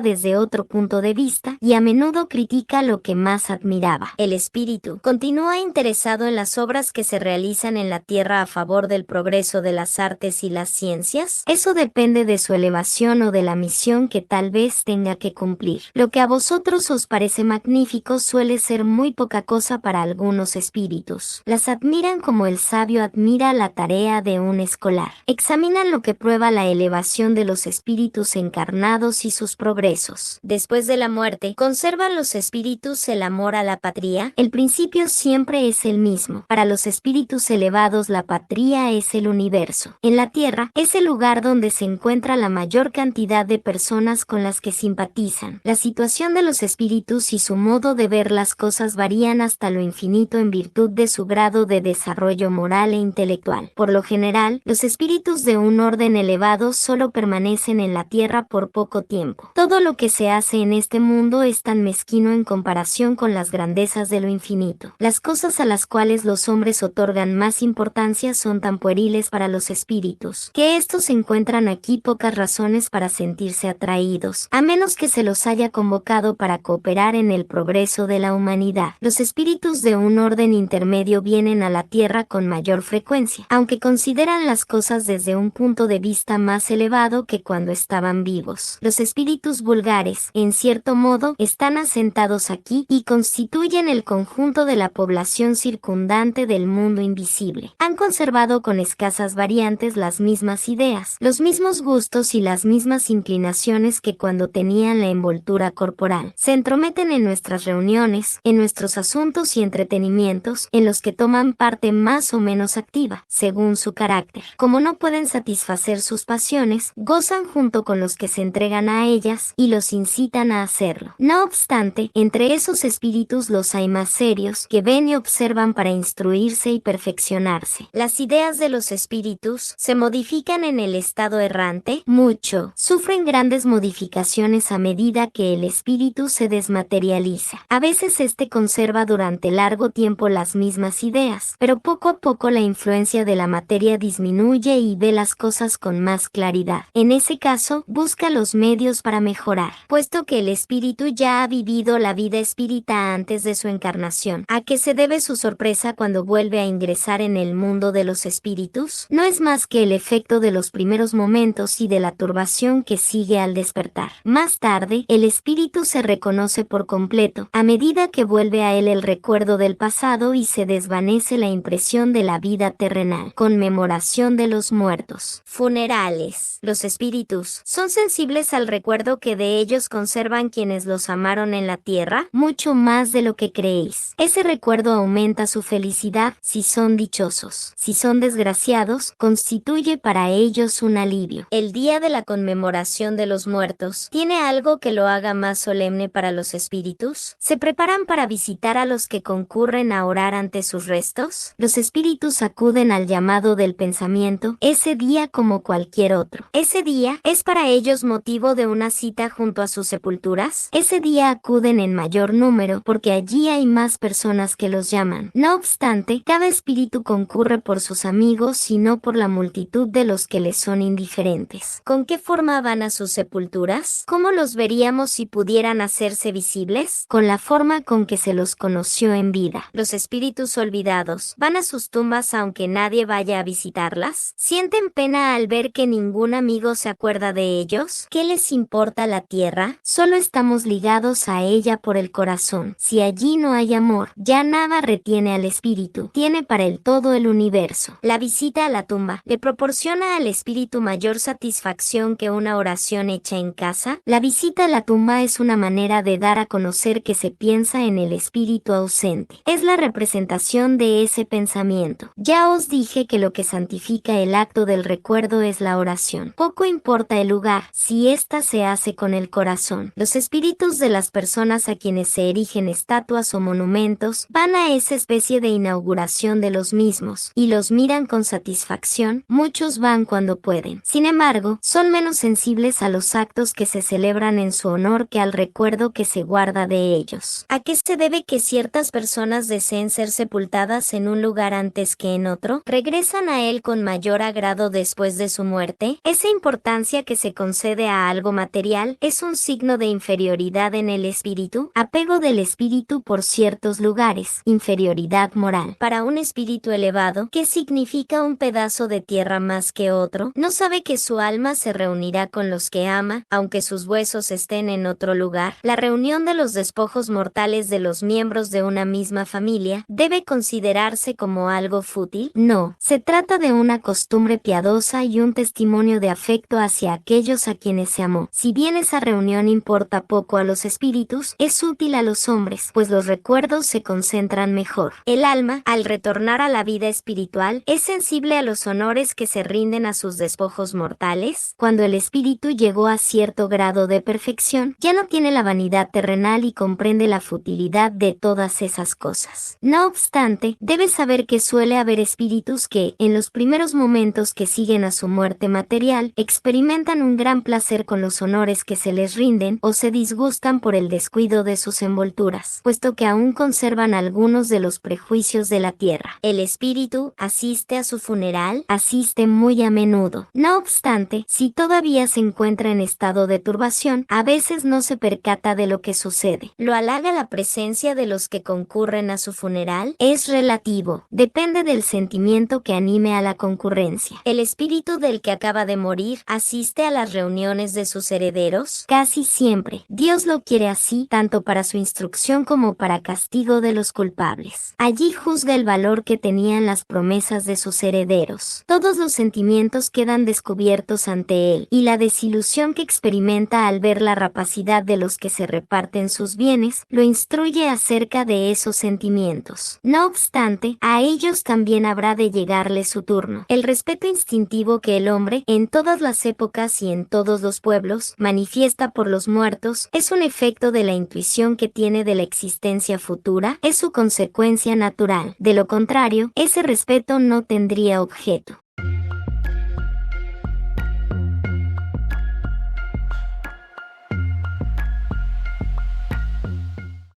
desde otro punto de vista y a menudo critica lo que más admiraba. El espíritu continúa interesado en las obras que se realizan en la tierra a favor del progreso de las artes y las ciencias. Eso depende de su elevación o de la misión que tal vez tenga que cumplir. Lo que a vosotros os parece magnífico suele ser muy poca cosa para algunos espíritus. Las admiran como el sabio admira la tarea de un escolar. Examinan lo que prueba la elevación de los espíritus encarnados y sus progresos. Después de la muerte, ¿conservan los espíritus el amor a la patria? El principio siempre es el mismo. Para los espíritus elevados, la patria es el universo. En la tierra es el lugar donde se encuentra la mayor cantidad de personas con las que simpatizan. La situación de los espíritus y su modo de ver las cosas varían hasta lo infinito en virtud de su grado de desarrollo moral e intelectual. Por lo general, los espíritus de un orden elevado solo permanecen en la tierra por poco tiempo. Todo lo que se hace en este mundo es tan mezquino en comparación con las grandezas de lo infinito. Las cosas a las cuales los hombres otorgan más importancia son tan pueriles para los espíritus, que estos encuentran aquí pocas razones para sentirse atraídos, a menos que se los haya convocado para cooperar en el progreso de la humanidad. Los espíritus de un orden intermedio vienen a la tierra con mayor frecuencia, aunque consideran las cosas desde un punto de vista más elevado que cuando estaban vivos. Los espíritus vulgares, en cierto modo, están asentados aquí y constituyen el conjunto de la población circundante del mundo invisible. Han conservado con escasas variantes las mismas ideas, los mismos gustos y las mismas inclinaciones que cuando tenían la envoltura corporal. Se entrometen en nuestras reuniones, en nuestros asuntos y entretenimientos, en los que toman parte más o menos activa, según su carácter. Como no pueden satisfacer sus pasiones, gozan junto con los que se entregan a ellas y los incitan a hacerlo. No obstante, entre esos espíritus los hay más serios, que ven y observan para instruirse y perfeccionarse. Las ideas de los espíritus se modifican en el estado errante, mucho. Sufren grandes modificaciones a medida que el espíritu se desmaterializa. A veces este conserva durante largo tiempo las mismas ideas, pero poco a poco la influencia de la materia disminuye y ve las cosas con más claridad. En ese caso, busca los medios para mejorar. Puesto que el espíritu ya ha vivido la vida espírita antes de su encarnación, ¿a qué se debe su sorpresa cuando vuelve a ingresar en el mundo de los espíritus? No es más que el efecto de los primeros momentos y de la turbación que sigue al despertar. Más tarde, el espíritu se reconoce por completo, a medida que vuelve a él el recuerdo del pasado y se desvanece la impresión de la vida terrenal. Conmemoración de los muertos. Funerales. Los espíritus son sensibles al recuerdo que de ellos conservan quienes los amaron en la tierra, mucho más de lo que creéis. Ese recuerdo aumenta su felicidad si son dichosos. Si son desgraciados, constituye para ellos un alivio. El día de la conmemoración de los muertos, ¿tiene algo que lo haga más solemne para los espíritus? ¿Se preparan para visitar a los que concurren a orar ante sus restos? Los espíritus acuden al llamado del pensamiento ese día como cualquier otro. Ese día es para ellos motivo de una cita junto a sus sepulturas. Ese día acuden en mayor número porque allí hay más personas que los llaman. No obstante, cada espíritu concurre por sus amigos y no por la multitud de los que les son indiferentes. ¿Con qué forma van a sus sepulturas? ¿Cómo los veríamos si pudieran hacerse visibles? Con la forma con que se los conoció en vida. Los espíritus olvidados van a sus tumbas aunque nadie vaya a visitarlas. Sienten pena al ver que ninguna un amigo se acuerda de ellos? ¿Qué les importa la tierra? Solo estamos ligados a ella por el corazón. Si allí no hay amor, ya nada retiene al espíritu. Tiene para él todo el universo. La visita a la tumba le proporciona al espíritu mayor satisfacción que una oración hecha en casa. La visita a la tumba es una manera de dar a conocer que se piensa en el espíritu ausente. Es la representación de ese pensamiento. Ya os dije que lo que santifica el acto del recuerdo es la oración. Poco importa el lugar, si ésta se hace con el corazón. Los espíritus de las personas a quienes se erigen estatuas o monumentos van a esa especie de inauguración de los mismos y los miran con satisfacción. Muchos van cuando pueden. Sin embargo, son menos sensibles a los actos que se celebran en su honor que al recuerdo que se guarda de ellos. ¿A qué se debe que ciertas personas deseen ser sepultadas en un lugar antes que en otro? ¿Regresan a él con mayor agrado después de su muerte? Esa importancia que se concede a algo material es un signo de inferioridad en el espíritu, apego del espíritu por ciertos lugares, inferioridad moral. Para un espíritu elevado, ¿qué significa un pedazo de tierra más que otro? No sabe que su alma se reunirá con los que ama, aunque sus huesos estén en otro lugar. La reunión de los despojos mortales de los miembros de una misma familia debe considerarse como algo fútil. No, se trata de una costumbre piadosa y un testimonio de afecto hacia aquellos a quienes se amó. Si bien esa reunión importa poco a los espíritus, es útil a los hombres, pues los recuerdos se concentran mejor. El alma, al retornar a la vida espiritual, es sensible a los honores que se rinden a sus despojos mortales. Cuando el espíritu llegó a cierto grado de perfección, ya no tiene la vanidad terrenal y comprende la futilidad de todas esas cosas. No obstante, debe saber que suele haber espíritus que, en los primeros momentos que siguen a su muerte material, experimentan un gran placer con los honores que se les rinden o se disgustan por el descuido de sus envolturas, puesto que aún conservan algunos de los prejuicios de la tierra. El espíritu asiste a su funeral, asiste muy a menudo. No obstante, si todavía se encuentra en estado de turbación, a veces no se percata de lo que sucede. ¿Lo halaga la presencia de los que concurren a su funeral? Es relativo, depende del sentimiento que anime a la concurrencia. ¿El espíritu del que acaba de morir asiste a las reuniones de sus herederos? Casi siempre. Dios lo quiere así, tanto para su instrucción como para castigo de los culpables. Allí juzga el valor que tenían las promesas de sus herederos. Todos los sentimientos quedan descubiertos ante él, y la desilusión que experimenta al ver la rapacidad de los que se reparten sus bienes, lo instruye acerca de esos sentimientos. No obstante, a ellos también habrá de llegarle su turno. El respeto instintivo que el hombre, en todas las épocas y en todos los pueblos, manifiesta por los muertos, es un efecto de la intuición que tiene de la existencia futura, es su consecuencia natural. De lo contrario, ese respeto no tendría objeto.